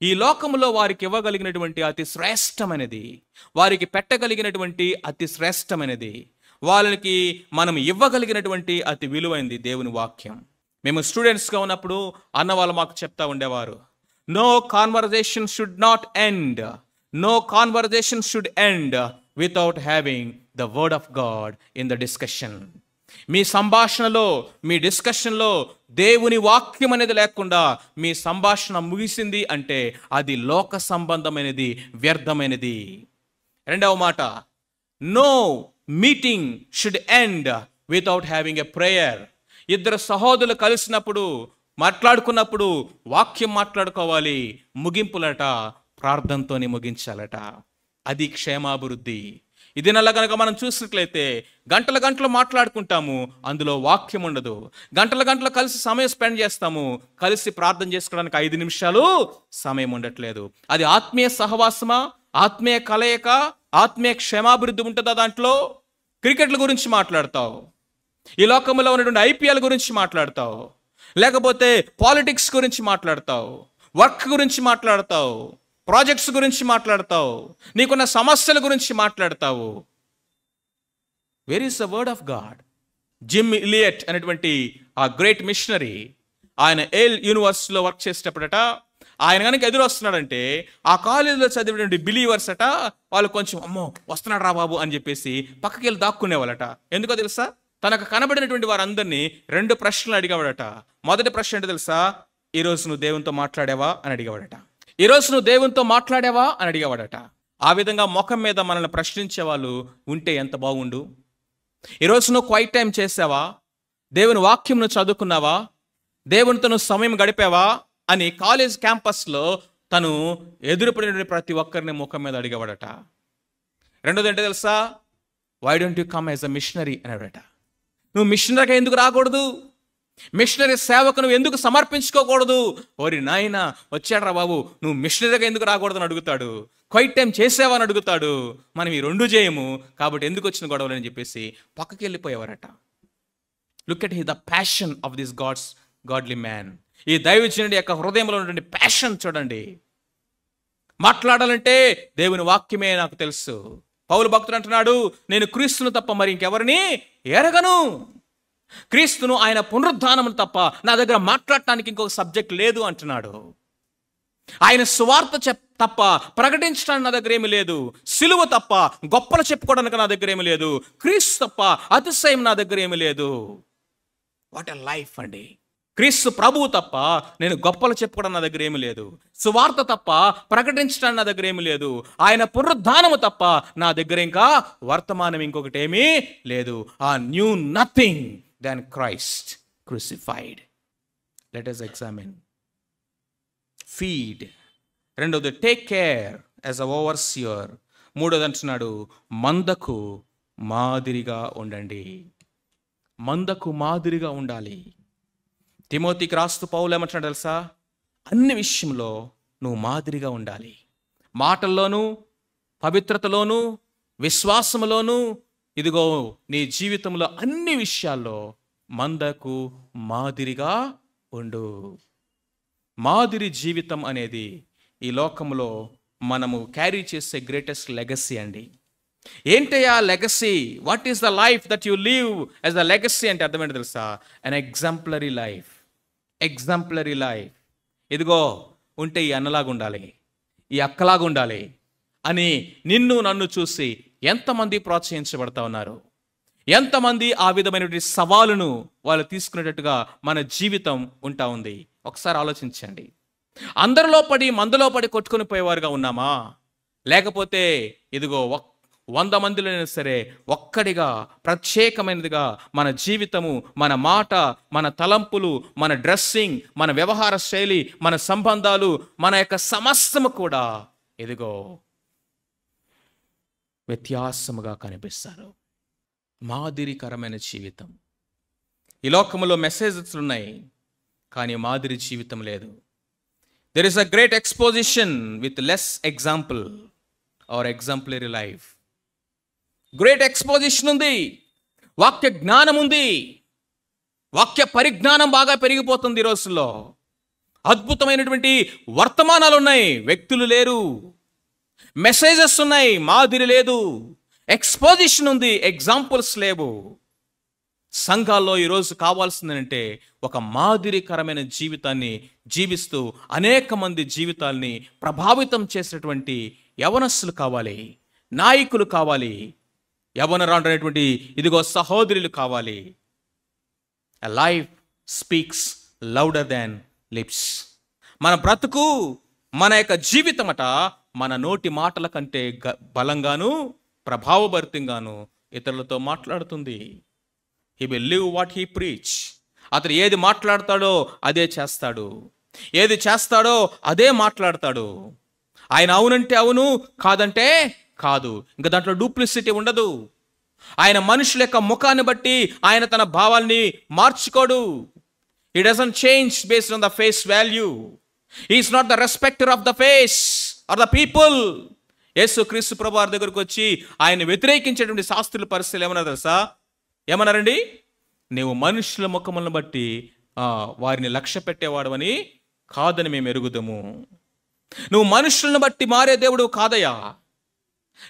ఈ లోకంలో వారికి ఇవ్వగలిగినటువంటి అతి శ్రేష్టమైనది, వారికి పెట్టగలిగినటువంటి అతి శ్రేష్టమైనది, వాళ్ళకి మనం ఇవ్వగలిగినటువంటి అతి విలువైనది దేవుని వాక్యం. మేము స్టూడెంట్స్గా ఉన్నప్పుడు అన్న వాళ్ళు మాకు చెప్తా ఉండేవారు, no conversation should not end, no conversation should end without having the word of God in the discussion. మీ సంభాషణలో, మీ డిస్కషన్లో దేవుని వాక్యం అనేది లేకుండా మీ సంభాషణ ముగిసింది అంటే అది లోక సంబంధమైనది, వ్యర్థమైనది. రెండవ మాట, no meeting should end without having a prayer. ఇద్దరు సహోదరులు కలిసినప్పుడు, మాట్లాడుకున్నప్పుడు వాక్యం మాట్లాడుకోవాలి, ముగింపులట ప్రార్థనతోనే ముగించాలట. అది క్షేమాభివృద్ధి. ఇది నెల కనుక మనం చూసినట్లయితే గంటల గంటలు మాట్లాడుకుంటాము, అందులో వాక్యం ఉండదు. గంటల గంటలు కలిసి సమయం స్పెండ్ చేస్తాము, కలిసి ప్రార్థన చేసుకోవడానికి 5 నిమిషాలు సమయం ఉండట్లేదు. అది ఆత్మీయ సహవాసమా, ఆత్మీయ కలయిక, ఆత్మీయ క్షేమాభివృద్ధి ఉంటుందా? దాంట్లో క్రికెట్ల గురించి మాట్లాడతావు, ఈ లోకంలో ఉన్నటువంటి IPL గురించి మాట్లాడతావు, లేకపోతే పాలిటిక్స్ గురించి మాట్లాడతావు, వర్క్ గురించి మాట్లాడతావు, ప్రాజెక్ట్స్ గురించి మాట్లాడతావు, నీకున్న సమస్యల గురించి మాట్లాడతావు. Where is the word of God? Gym Elliot అనేటువంటి ఆ గ్రేట్ మిషనరీ, ఆయన ఏల్ యూనివర్సిటీలో వర్క్ చేసేటప్పుడట, ఆయన కనుక ఎదురు వస్తున్నాడంటే ఆ కాలేజీలో చదివేటువంటి బిలీవర్స్ అట, వాళ్ళు కొంచెం అమ్మో వస్తున్నాడు రా బాబు అని చెప్పేసి పక్కకి వెళ్ళి దాక్కునేవాళ్ళట. ఎందుకో తెలుసా? తనకు కనబడినటువంటి వారందరినీ 2 ప్రశ్నలు అడిగేవాడట. మొదటి ప్రశ్న ఏంటో తెలుసా? ఈరోజు నువ్వు దేవునితో మాట్లాడావా అని అడిగేవాడట. ఈరోజు నువ్వు దేవునితో మాట్లాడావా అని అడిగేవాడట. ఆ విధంగా ముఖం మీద మనల్ని ప్రశ్నించే వాళ్ళు ఉంటే ఎంత బాగుండు. ఈరోజు నువ్వు క్వైట్ టైం చేసావా? దేవుని వాక్యం నువ్వు చదువుకున్నావా? దేవునితో నువ్వు సమయం గడిపావా అని కాలేజ్ క్యాంపస్లో తను ఎదురుపడిన ప్రతి ఒక్కరిని ముఖం మీద అడిగేవాడట. రెండోది ఏంటో తెలుసా? Why don't you come as a missionary అనేవాడట. నువ్వు మిషనరీగా ఎందుకు రాకూడదు? మిషనరీ సేవకు నువ్వు ఎందుకు సమర్పించుకోకూడదు? ఓరి నాయన వచ్చాడరా బాబు, నువ్వు మిషనరీగా ఎందుకు రాకూడదు అని అడుగుతాడు. క్వైట్ టైం చేసావా అని అడుగుతాడు. మనం ఈ 2 చేయము కాబట్టి ఎందుకు వచ్చిన గొడవలు అని చెప్పేసి పక్కకి వెళ్ళిపోయేవారట. Look at the passion of this godly man. ఈ దైవజనుడి యొక్క హృదయంలో ఉన్నటువంటి ప్యాషన్ చూడండి. మాట్లాడాలంటే దేవుని వాక్యమే నాకు తెలుసు. పౌలు భక్తుడు అంటున్నాడు, నేను క్రీస్తును తప్ప మరి ఇంకెవరిని ఎరగను. క్రీస్తును, ఆయన పునరుద్ధానమును తప్ప నా దగ్గర మాట్లాడటానికి ఇంకొక సబ్జెక్ట్ లేదు అంటున్నాడు. ఆయన సువార్త తప్ప ప్రకటించడానికి నా దగ్గర ఏమి లేదు. సిలువ తప్ప గొప్పలు చెప్పుకోవడానికి నా దగ్గర ఏమి లేదు. క్రీస్తు తప్ప అతిశయం నా దగ్గర ఏమి లేదు. వాట్ ఎ లైఫ్ అండి. క్రీస్తు ప్రభువు తప్ప నేను గొప్పలు చెప్పుకోవడం నా దగ్గర ఏమి లేదు. సువార్త తప్ప ప్రకటించడానికి నా దగ్గర ఏమి లేదు. ఆయన పునరుద్ధానము తప్ప నా దగ్గర ఇంకా వర్తమానం ఇంకొకటి ఏమీ లేదు. ఆ knew nothing than Christ crucified. Let us examine. Feed. రెండోది take care as a overseer. మూడోది అంటున్నాడు మందకు మాదిరిగా ఉండండి. మందకు మాదిరిగా ఉండాలి. తిమోతికి రాస్తూ పౌలు ఏమంటున్నాడు తెలుసా? అన్ని విషయంలో నువ్వు మాదిరిగా ఉండాలి. మాటల్లోనూ, పవిత్రతలోనూ, విశ్వాసంలోనూ, ఇదిగో నీ జీవితంలో అన్ని విషయాల్లో మందకు మాదిరిగా ఉండు. మాదిరి జీవితం అనేది ఈ లోకంలో మనము క్యారీ చేసే గ్రేటెస్ట్ లెగసీ అండి. ఏంటయ్యా legacy? What is the life that you live as the legacy అంటే అర్థం ఏంటో తెలుసా? అన్ ఎగ్జాంపులరీ లైఫ్. Exemplary life. ఇదిగో ఉంటే ఈ అన్నలాగా ఉండాలి, ఈ అక్కలాగా ఉండాలి అని నిన్ను నన్ను చూసి ఎంతమంది ప్రోత్సహించబడతా ఉన్నారు. ఎంతమంది ఆ విధమైనటువంటి సవాలును వాళ్ళు తీసుకునేటట్టుగా మన జీవితం ఉంటా ఉంది. ఒకసారి ఆలోచించండి. అందరిలో పడి మందలో పడి కొట్టుకొని పోయేవారుగా ఉన్నామా? లేకపోతే ఇదిగో 100 మందిలోనైనా సరే ఒక్కడిగా ప్రత్యేకమైనదిగా మన జీవితము, మన మాట, మన తలంపులు, మన డ్రెస్సింగ్, మన వ్యవహార శైలి, మన సంబంధాలు, మన యొక్క సమస్తము కూడా ఇదిగో వ్యత్యాసముగా కనిపిస్తారు. మాదిరికరమైన జీవితం. ఈ లోకములో మెసేజెస్ ఉన్నాయి కానీ మాదిరి జీవితం లేదు. There is a great exposition with less example or exemplary life. Great exposition ఉంది, వాక్య జ్ఞానం ఉంది, వాక్య పరిజ్ఞానం బాగా పెరిగిపోతుంది ఈ రోజుల్లో. అద్భుతమైనటువంటి వర్తమానాలు ఉన్నాయి, వ్యక్తులు లేరు. మెసేజెస్ ఉన్నాయి, మాదిరి లేదు. ఎక్స్పోజిషన్ ఉంది, ఎగ్జాంపుల్స్ లేవు. సంఘాల్లో ఈరోజు కావాల్సిందంటే ఒక మాదిరికరమైన జీవితాన్ని జీవిస్తూ అనేక మంది జీవితాల్ని ప్రభావితం చేసినటువంటి యవనస్తులు కావాలి, నాయకులు కావాలి, యవనరాండ్రు అనేటువంటి ఇదిగో సహోదరులు కావాలి. A life speaks louder than lips. మన బ్రతుకు, మన యొక్క జీవితమట మన నోటి మాటల కంటే బలంగాను ప్రభావభరితంగాను ఇతరులతో మాట్లాడుతుంది. He will live what he preach. అతను ఏది మాట్లాడతాడో అదే చేస్తాడు, ఏది చేస్తాడో అదే మాట్లాడతాడు. ఆయన అవునంటే అవును, కాదంటే కాదు. ఇంకా దాంట్లో డూప్లిసిటీ ఉండదు. ఆయన మనుషుల యొక్క ముఖాన్ని బట్టి ఆయన తన భావాల్ని మార్చుకోడు. He doesn't change based on the face value. He is not the respecter of the face or the people. యేసు క్రీస్తు ప్రభువు వారి దగ్గరకు వచ్చి ఆయన వ్యతిరేకించేటువంటి శాస్త్రుల పరిస్థితులు ఏమన్నారు తెలుసా? ఏమన్నారండి? నీవు మనుషుల ముఖములను బట్టి వారిని లక్ష్య పెట్టేవాడు అని కాదని మేము ఎరుగుదము. నువ్వు మనుషులను బట్టి మారే దేవుడు కాదయ్యా.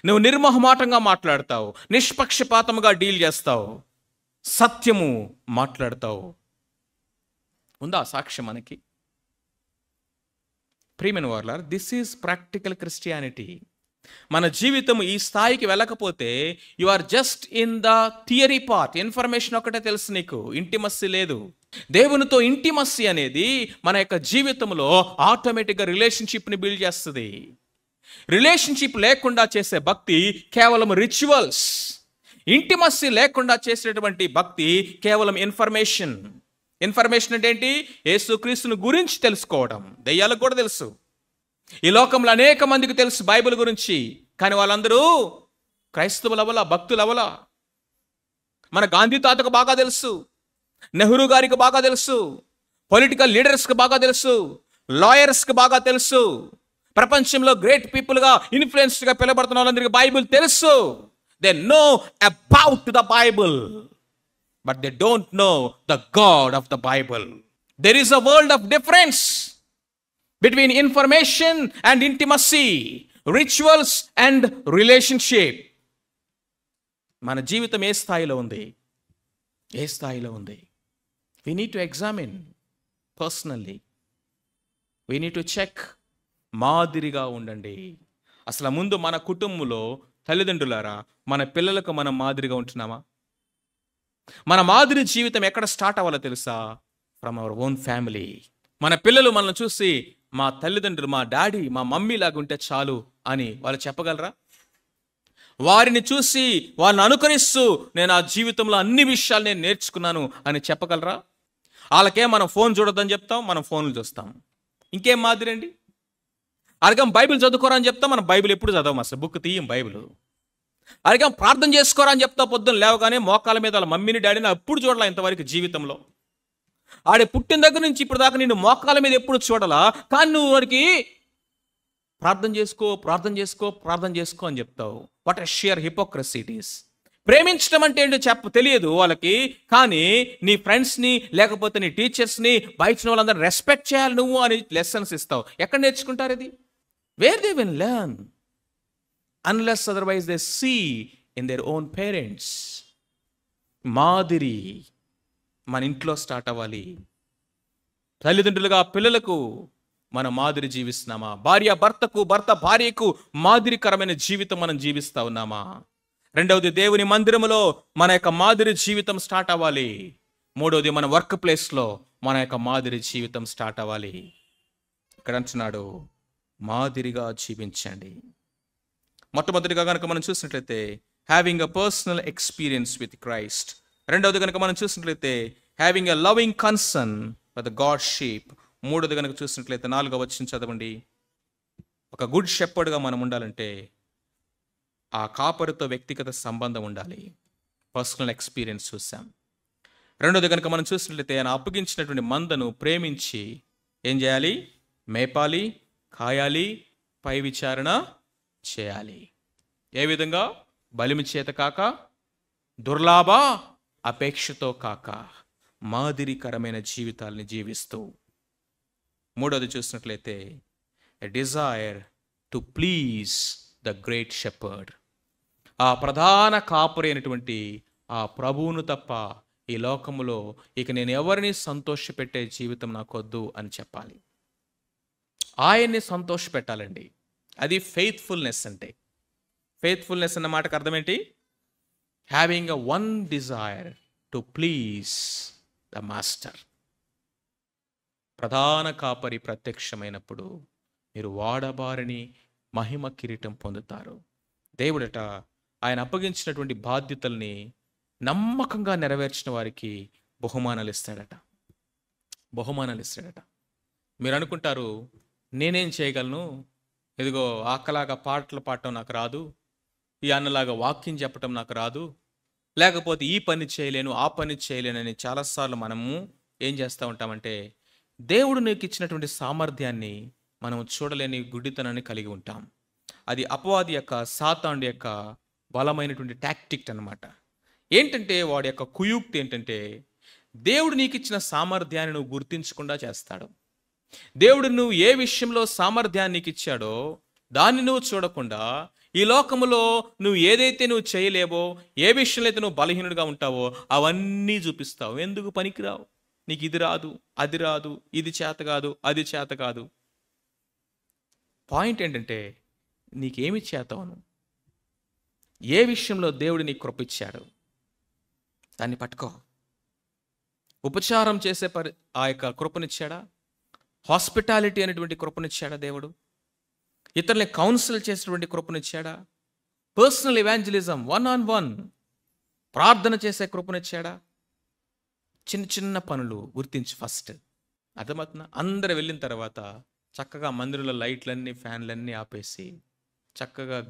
నువ్వు నిర్మోహమాటంగా మాట్లాడతావు, నిష్పక్షపాతముగా డీల్ చేస్తావు, సత్యము మాట్లాడతావు. ఉందా సాక్ష్యం మనకి? ప్రియమైన వారలారా, దిస్ ఈజ్ ప్రాక్టికల్ క్రిస్టియానిటీ. మన జీవితం ఈ స్థాయికి వెళ్ళకపోతే you are just in the theory part. Information ఒకటే తెలుసు నీకు, ఇంటిమస్సీ లేదు. దేవునితో ఇంటిమస్సీ అనేది మన యొక్క జీవితంలో ఆటోమేటిక్గా రిలేషన్షిప్ని బిల్డ్ చేస్తుంది. రిలేషన్షిప్ లేకుండా చేసే భక్తి కేవలం రిచువల్స్. ఇంటిమస్సీ లేకుండా చేసేటువంటి భక్తి కేవలం ఇన్ఫర్మేషన్. ఇన్ఫర్మేషన్ అంటే ఏంటి? యేసుక్రీస్తుని గురించి తెలుసుకోవడం. దెయ్యాలకు కూడా తెలుసు, ఈ లోకంలో అనేక మందికి తెలుసు బైబిల్ గురించి, కానీ వాళ్ళందరూ క్రైస్తవులు అవలా, భక్తులు అవలా. మన గాంధీ తాతకు బాగా తెలుసు, నెహ్రూ గారికి బాగా తెలుసు, పొలిటికల్ లీడర్స్కి బాగా తెలుసు, లాయర్స్కి బాగా తెలుసు, ప్రపంచంలో గ్రేట్ పీపుల్గా ఇన్ఫ్లుయెన్స్డ్గా పిలబడుతున్న వాళ్ళందరికీ బైబిల్ తెలుసు. They know about the Bible, but they don't know the God of the Bible. There is a world of difference between information and intimacy, rituals and relationship. మన జీవితం ఏ స్థాయిలో ఉంది? ఏ స్థాయిలో ఉంది? We need to examine personally. We need to check. మాదిరిగా ఉండండి. అసలు ముందు మన కుటుంబంలో తల్లిదండ్రులారా, మన పిల్లలకు మనం మాదిరిగా ఉంటున్నామా? మన మాదిరి జీవితం ఎక్కడ స్టార్ట్ అవ్వాలో తెలుసా? From our own family. మన పిల్లలు మనల్ని చూసి మా తల్లిదండ్రులు, మా డాడీ, మా మమ్మీ లాగా ఉంటే చాలు అని వాళ్ళు చెప్పగలరా? వారిని చూసి వాళ్ళని అనుకరిస్తూ నేను ఆ జీవితంలో అన్ని విషయాలు నేను నేర్చుకున్నాను అని చెప్పగలరా? వాళ్ళకే మనం ఫోన్ చూడొద్దని చెప్తాం, మనం ఫోన్లు చూస్తాం. ఇంకేం మాదిరి అండి? అలాగే బైబిల్ చదువుకోరా అని చెప్తాం, మనం బైబిల్ ఎప్పుడు చదవం, అసలు బుక్ తీయం బైబిల్. అలాగే ప్రార్థన చేసుకోరా అని చెప్తా, పొద్దున్న లేవగానే మోకాల మీద వాళ్ళ మమ్మీని డాడీని ఎప్పుడు చూడాలా ఇంతవరకు జీవితంలో. ఆడే పుట్టిన దగ్గర నుంచి ఇప్పుడు దాకా నేను మోకాల మీద ఎప్పుడు చూడాలా, కానీ నువ్వు వారికి ప్రార్థన చేసుకో ప్రార్థన చేసుకో ప్రార్థన చేసుకో అని చెప్తావు. What a shear hypocrisy it is. ప్రేమించడం అంటే ఏంటో తెలియదు వాళ్ళకి, కానీ నీ ఫ్రెండ్స్ని లేకపోతే నీ టీచర్స్ని బయట వాళ్ళందరూ రెస్పెక్ట్ చేయాలి నువ్వు అని లెసన్స్ ఇస్తావు. ఎక్కడ నేర్చుకుంటారు ఇది? Where they will learn unless otherwise they see in their own parents. మాదిరి మన ఇంట్లో స్టార్ట్ అవ్వాలి. తల్లిదండ్రులుగా పిల్లలకు మన మాదిరి జీవిస్తున్నామా? భార్య భర్తకు, భర్త భార్యకు మాదిరికరమైన జీవితం మనం జీవిస్తా ఉన్నామా? రెండవది, దేవుని మందిరములో మన యొక్క మాదిరి జీవితం స్టార్ట్ అవ్వాలి. మూడవది, మన వర్క్ ప్లేస్లో మన యొక్క మాదిరి జీవితం స్టార్ట్ అవ్వాలి. ఇక్కడ అంటున్నాడు మాదిరిగా జీవించండి. మొట్టమొదటిగా కనుక మనం చూసినట్లయితే having a personal experience with Christ. రెండవది కనుక మనం చూసినట్లయితే having a loving concern for the God sheep. మూడవది కనుక చూసినట్లయితే 4వ వచనం చదవండి. ఒక గుడ్ షెపర్డ్గా మనం ఉండాలంటే ఆ కాపరితో వ్యక్తిగత సంబంధం ఉండాలి. పర్సనల్ ఎక్స్పీరియన్స్ చూసాం. రెండవది కనుక మనం చూసినట్లయితే ఆయన అప్పగించినటువంటి మందను ప్రేమించి ఏం చేయాలి? మేపాలి, కాయాలి, పై విచారణ చేయాలి. ఏ విధంగా? బలిమి చేత కాక, దుర్లాభ అపేక్షతో కాక, మాదిరికరమైన జీవితాలని జీవిస్తూ. మూడోది చూసినట్లయితే a desire to please the great shepherd. ఆ ప్రధాన కాపరి అయినటువంటి ఆ ప్రభువును తప్ప ఈ లోకములో ఇక నేను ఎవరిని సంతోషపెట్టే జీవితం నాకొద్దు అని చెప్పాలి. ఆయన్ని సంతోష పెట్టాలండి. అది ఫెయిత్ఫుల్నెస్ అంటే. ఫెయిత్ఫుల్నెస్ అన్న మాటకు అర్థం ఏంటి? Having a one desire to please the master. ప్రధాన కాపరి ప్రత్యక్షమైనప్పుడు మీరు వాడబారని మహిమ కిరీటం పొందుతారు. దేవుడట ఆయన అప్పగించినటువంటి బాధ్యతల్ని నమ్మకంగా నెరవేర్చిన వారికి బహుమానాలు ఇస్తాడట. బహుమానాలు ఇస్తాడట. మీరు అనుకుంటారు నేనేం చేయగలను, ఇదిగో ఆకలాగా పాటలు పాడటం నాకు రాదు, ఈ అన్నలాగా వాక్యం చెప్పటం నాకు రాదు, లేకపోతే ఈ పని చేయలేను ఆ పని చేయలేను అని చాలాసార్లు మనము ఏం చేస్తూ ఉంటామంటే దేవుడు నీకు ఇచ్చినటువంటి సామర్థ్యాన్ని మనం చూడలేని గుడ్డితనాన్ని కలిగి ఉంటాం. అది అపవాది యొక్క, సాతానుడి యొక్క బలమైనటువంటి టాక్టిక్ అన్నమాట. ఏంటంటే వాడి యొక్క కుయుక్తి ఏంటంటే దేవుడు నీకు ఇచ్చిన సామర్థ్యాన్ని నువ్వు గుర్తించకుండా చేస్తాడు. దేవుడు నువ్వు ఏ విషయంలో సామర్థ్యాన్ని నీకు ఇచ్చాడో దాన్ని నువ్వు చూడకుండా ఈ లోకములో నువ్వు ఏదైతే నువ్వు చేయలేవో, ఏ విషయంలో అయితే నువ్వు బలహీనుడిగా ఉంటావో అవన్నీ చూపిస్తావు. ఎందుకు పనికిరావు, నీకు ఇది రాదు, అది రాదు, ఇది చేత కాదు, అది చేత కాదు. పాయింట్ ఏంటంటే నీకేమి చేతవను, ఏ విషయంలో దేవుడు నీకు కృప ఇచ్చాడు దాన్ని పట్టుకో. ఉపచారం చేసే ఆ యొక్క కృపనిచ్చాడా? హాస్పిటాలిటీ అనేటువంటి కృపనిచ్చాడా దేవుడు? ఇతరులని కౌన్సిల్ చేసేటువంటి కృపనిచ్చాడా? పర్సనల్ ఎవాంజలిజం, 1-on-1 ప్రార్థన చేసే కృపనిచ్చాడా? చిన్న చిన్న పనులు గుర్తించి ఫస్ట్. అర్థమవుతుందా? అందరు వెళ్ళిన తర్వాత చక్కగా మందిరంలో లైట్లన్నీ ఫ్యాన్లన్నీ ఆపేసి చక్కగా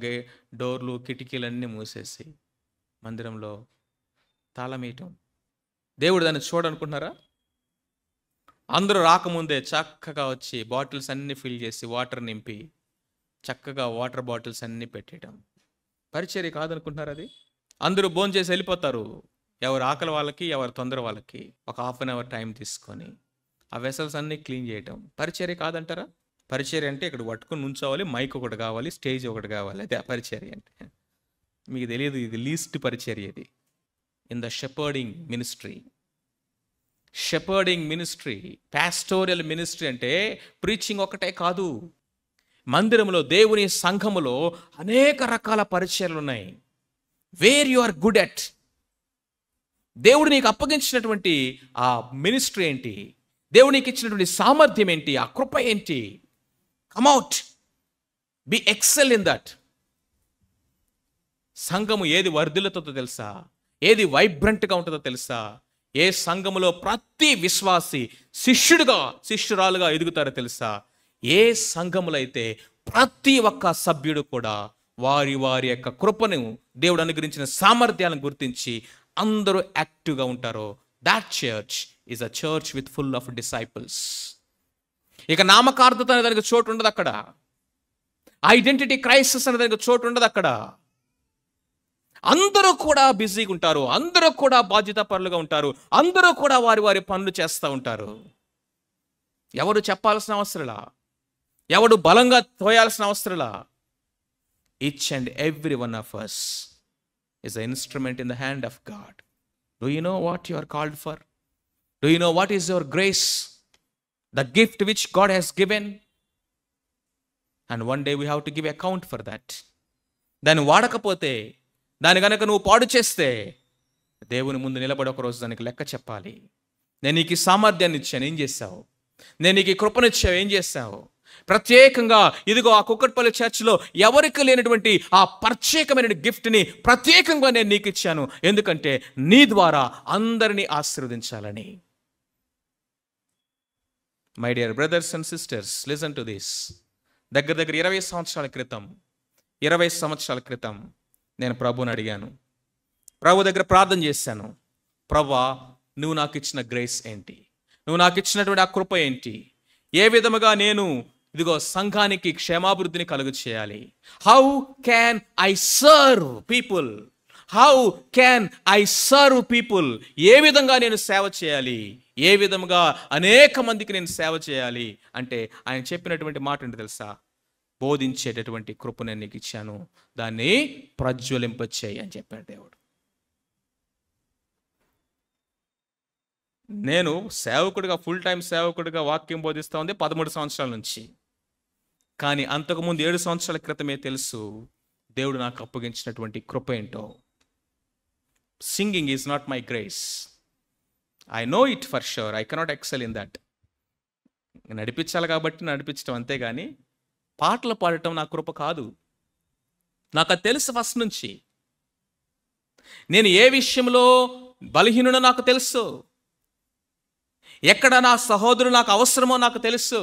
డోర్లు కిటికీలన్నీ మూసేసి మందిరంలో తాళమేయటం. దేవుడు దాన్ని చూడనుకుంటున్నారా? అందరూ రాకముందే చక్కగా వచ్చి బాటిల్స్ అన్నీ ఫిల్ చేసి వాటర్ నింపి చక్కగా వాటర్ బాటిల్స్ అన్నీ పెట్టేయటం పరిచర్య కాదనుకుంటున్నారు? అది అందరూ భోజనం చేసి వెళ్ళిపోతారు. ఎవరు ఆకలి వాళ్ళకి, ఎవరు తొందర వాళ్ళకి ఒక 1/2 hour టైం తీసుకొని ఆ వెసల్స్ అన్నీ క్లీన్ చేయటం పరిచర్య కాదంటారా? పరిచర్య అంటే ఇక్కడ పట్టుకుని నుంచోవాలి, మైక్ ఒకటి కావాలి, స్టేజ్ ఒకటి కావాలి, అదే పరిచర్య అంటే. మీకు తెలియదు, ఇది లీస్ట్ పరిచర్య. ఇది in the shepherding ministry. Shepherding ministry, pastoral ministry అంటే ప్రీచింగ్ ఒకటే కాదు. మందిరంలో, దేవుని సంఘములో అనేక రకాల పరిచర్యలు ఉన్నాయి. Where you are good at, దేవుడు నీకు అప్పగించినటువంటి ఆ మినిస్ట్రీ ఏంటి, దేవుడు నీకు ఇచ్చినటువంటి సామర్థ్యం ఏంటి, ఆ కృప ఏంటి? Come out, be excel in that. సంఘము ఏది వర్ధిల్లుతుందో తెలుసా? ఏది వైబ్రెంట్గా ఉంటుందో తెలుసా? ఏ సంఘములో ప్రతి విశ్వాసి శిష్యురాలుగా ఎదుగుతారో తెలుసా? ఏ సంఘములో అయితే ప్రతి ఒక్క సభ్యుడు కూడా వారి వారి యొక్క కృపను, దేవుడు అనుగ్రహించిన సామర్థ్యాలను గుర్తించి అందరూ యాక్టివ్గా ఉంటారో, that church is a church with full of disciples. ఇక నామకార్థత అనే దానికి చోటు ఉండదు అక్కడ. ఐడెంటిటీ క్రైసిస్ అనే దానికి చోటు ఉండదు అక్కడ. అందరూ కూడా బిజీగా ఉంటారు, అందరూ కూడా బాధ్యతాపరులుగా ఉంటారు, అందరూ కూడా వారి వారి పనులు చేస్తూ ఉంటారు. ఎవడు చెప్పాల్సిన అవసరంలా, ఎవడు బలంగా తోయాల్సిన అవసరంలా. Each and every one of us is an instrument in the hand of God. Do you know what you are called for? Do you know what is your grace? The gift which God has given. And one day we have to give account for that. దాన్ని వాడకపోతే, దాని కనుక నువ్వు పాడు చేస్తే దేవుని ముందు నిలబడి ఒకరోజు దానికి లెక్క చెప్పాలి. నేను నీకు ఈ సామర్థ్యాన్ని ఇచ్చాను, ఏం చేశావు? నేను నీకు ఈ కృపనిచ్చావు, ఏం చేశావు? ప్రత్యేకంగా ఇదిగో ఆ కుక్కట్పల్లి చర్చ్లో ఎవరికి లేనటువంటి ఆ ప్రత్యేకమైన గిఫ్ట్ని ప్రత్యేకంగా నేను నీకు ఇచ్చాను. ఎందుకంటే నీ ద్వారా అందరినీ ఆశీర్వదించాలని. My dear brothers and sisters, listen to this. దగ్గర 20 సంవత్సరాల క్రితం నేను ప్రభువుని అడిగాను. ప్రభు దగ్గర ప్రార్థన చేశాను. ప్రభువా, నువ్వు నాకు ఇచ్చిన గ్రేస్ ఏంటి? నువ్వు నాకు ఇచ్చినటువంటి ఆ కృప ఏంటి? ఏ విధముగా నేను ఇదిగో సంఘానికి క్షేమాభివృద్ధిని కలుగు చేయాలి? How can I serve people? How can I serve people? ఏ విధంగా నేను సేవ చేయాలి? ఏ విధముగా అనేక మందికి నేను సేవ చేయాలి అంటే ఆయన చెప్పినటువంటి మాట ఏంటి తెలుసా? బోధించేటటువంటి కృప నేను నీకు ఇచ్చాను, దాన్ని ప్రజ్వలింపచేయి అని చెప్పాడు దేవుడు. నేను సేవకుడిగా, ఫుల్ టైం సేవకుడిగా వాక్యం బోధిస్తూ ఉంది 13 సంవత్సరాల నుంచి. కానీ అంతకుముందు 7 సంవత్సరాల క్రితమే తెలుసు దేవుడు నాకు అప్పగించినటువంటి కృప ఏంటో. Singing is not my grace. I know it for sure. I cannot excel in that. నడిపించాలి కాబట్టి నడిపించడం, అంతేగాని పాటలు పాడటం నా కృప కాదు. నాకు అది తెలుసు ఫస్ట్ నుంచి. నేను ఏ విషయంలో బలహీనుడో నాకు తెలుసు. ఎక్కడ నా సహోదరుడు నాకు అవసరమో నాకు తెలుసు.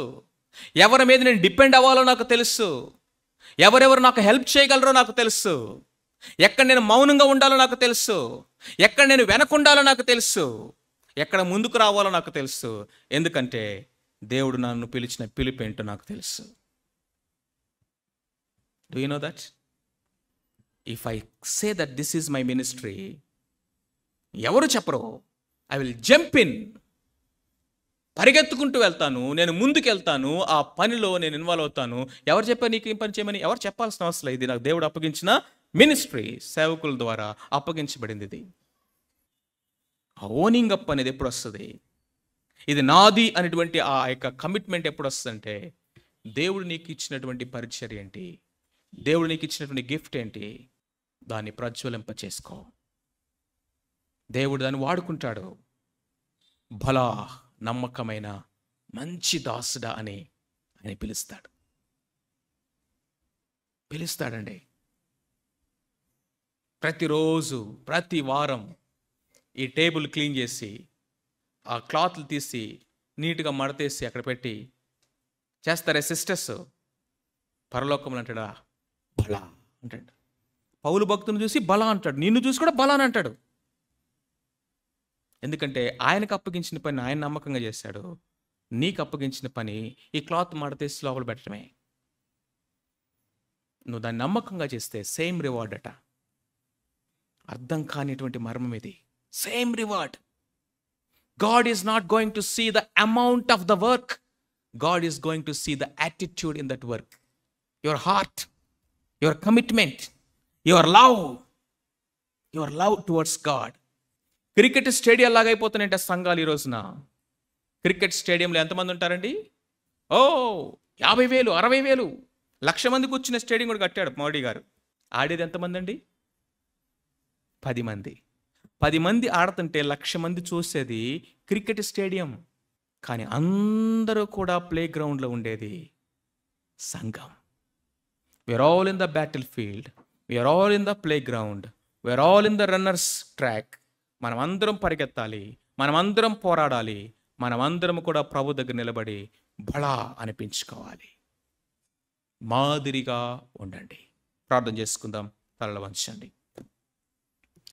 ఎవరి మీద నేను డిపెండ్ అవ్వాలో నాకు తెలుసు. ఎవరెవరు నాకు హెల్ప్ చేయగలరో నాకు తెలుసు. ఎక్కడ నేను మౌనంగా ఉండాలో నాకు తెలుసు. ఎక్కడ నేను వెనకుండాలో నాకు తెలుసు. ఎక్కడ ముందుకు రావాలో నాకు తెలుసు. ఎందుకంటే దేవుడు నన్ను పిలిచిన పిలుపు ఏంటో నాకు తెలుసు. Do you know that? If I say that this is my ministry, ఎవరు చెప్పరు, I will jump in. పరిగెత్తుకుంటూ వెళ్తాను, నేను ముందుకు వెళ్తాను, ఆ పనిలో నేను ఇన్వాల్వ్ అవుతాను. ఎవరు చెప్పారు నీకు ఈ పని చేయమని? ఎవరు చెప్పాల్సిన అవసరం లేదు. ఇది నాకు దేవుడు అప్పగించిన మినిస్ట్రీ, సేవకుల ద్వారా అప్పగించబడింది. ఇది ఓనింగ్ అప్ అనేది ఎప్పుడు వస్తుంది? ఇది నాది అనేటువంటి ఆ యొక్క కమిట్మెంట్ ఎప్పుడు వస్తుందంటే, దేవుడు నీకు ఇచ్చినటువంటి పరిచర్య ఏంటి, దేవుడు నీకు ఇచ్చినటువంటి గిఫ్ట్ ఏంటి, దాన్ని ప్రజ్వలింప చేసుకో. దేవుడు దాన్ని వాడుకుంటాడు. భలా నమ్మకమైన మంచి దాసుడా అని ఆయన పిలుస్తాడండి. ప్రతిరోజు ప్రతి వారం ఈ టేబుల్ క్లీన్ చేసి, ఆ క్లాత్లు తీసి నీట్గా మడతేసి అక్కడ పెట్టి చేస్తారే సిస్టర్స్, పరలోకంలో అంటాడా బలా అంటాడు. పౌలు భక్తుని చూసి బలా అంటాడు, నిన్ను చూసి కూడా బలా అని అంటాడు. ఎందుకంటే ఆయనకు అప్పగించిన పని ఆయన నమ్మకంగా చేశాడు. నీకు అప్పగించిన పని ఈ క్లాత్ మడతేసి లోపల పెట్టడమే. నువ్వు దాన్ని నమ్మకంగా చేస్తే సేమ్ రివార్డ్ అట. అర్థం కానిటువంటి మర్మం ఇది. Same reward. God is not going to see the amount of the work. God is going to see the attitude in that work. Your heart, your commitment, your love towards God. Cricket stadium లాగా అయిపోతున్నాయంటే సంఘాలు ఈ రోజున. Cricket స్టేడియంలో ఎంతమంది ఉంటారండి? 50,000, 60,000, 1,00,000 మంది కూర్చునే stadium కూడా కట్టాడు మోడీ గారు. ఆడేది ఎంతమంది అండి? 10 మంది. 10 మంది ఆడుతుంటే 1,00,000 మంది చూసేది క్రికెట్ స్టేడియం. కానీ అందరూ కూడా ప్లే గ్రౌండ్లో ఉండేది సంఘం. We are all in the battlefield, we are all in the playground, we are all in the runners track. మనం అందరం పరిగెత్తాలి, మనమందరం పోరాడాలి, మనమందరం కూడా ప్రభు దగ్గర నిలబడి బలా అనిపించుకోవాలి. మాదిరిగా ఉండండి. ప్రార్థన చేసుకుందాం. తలలు వంచండి.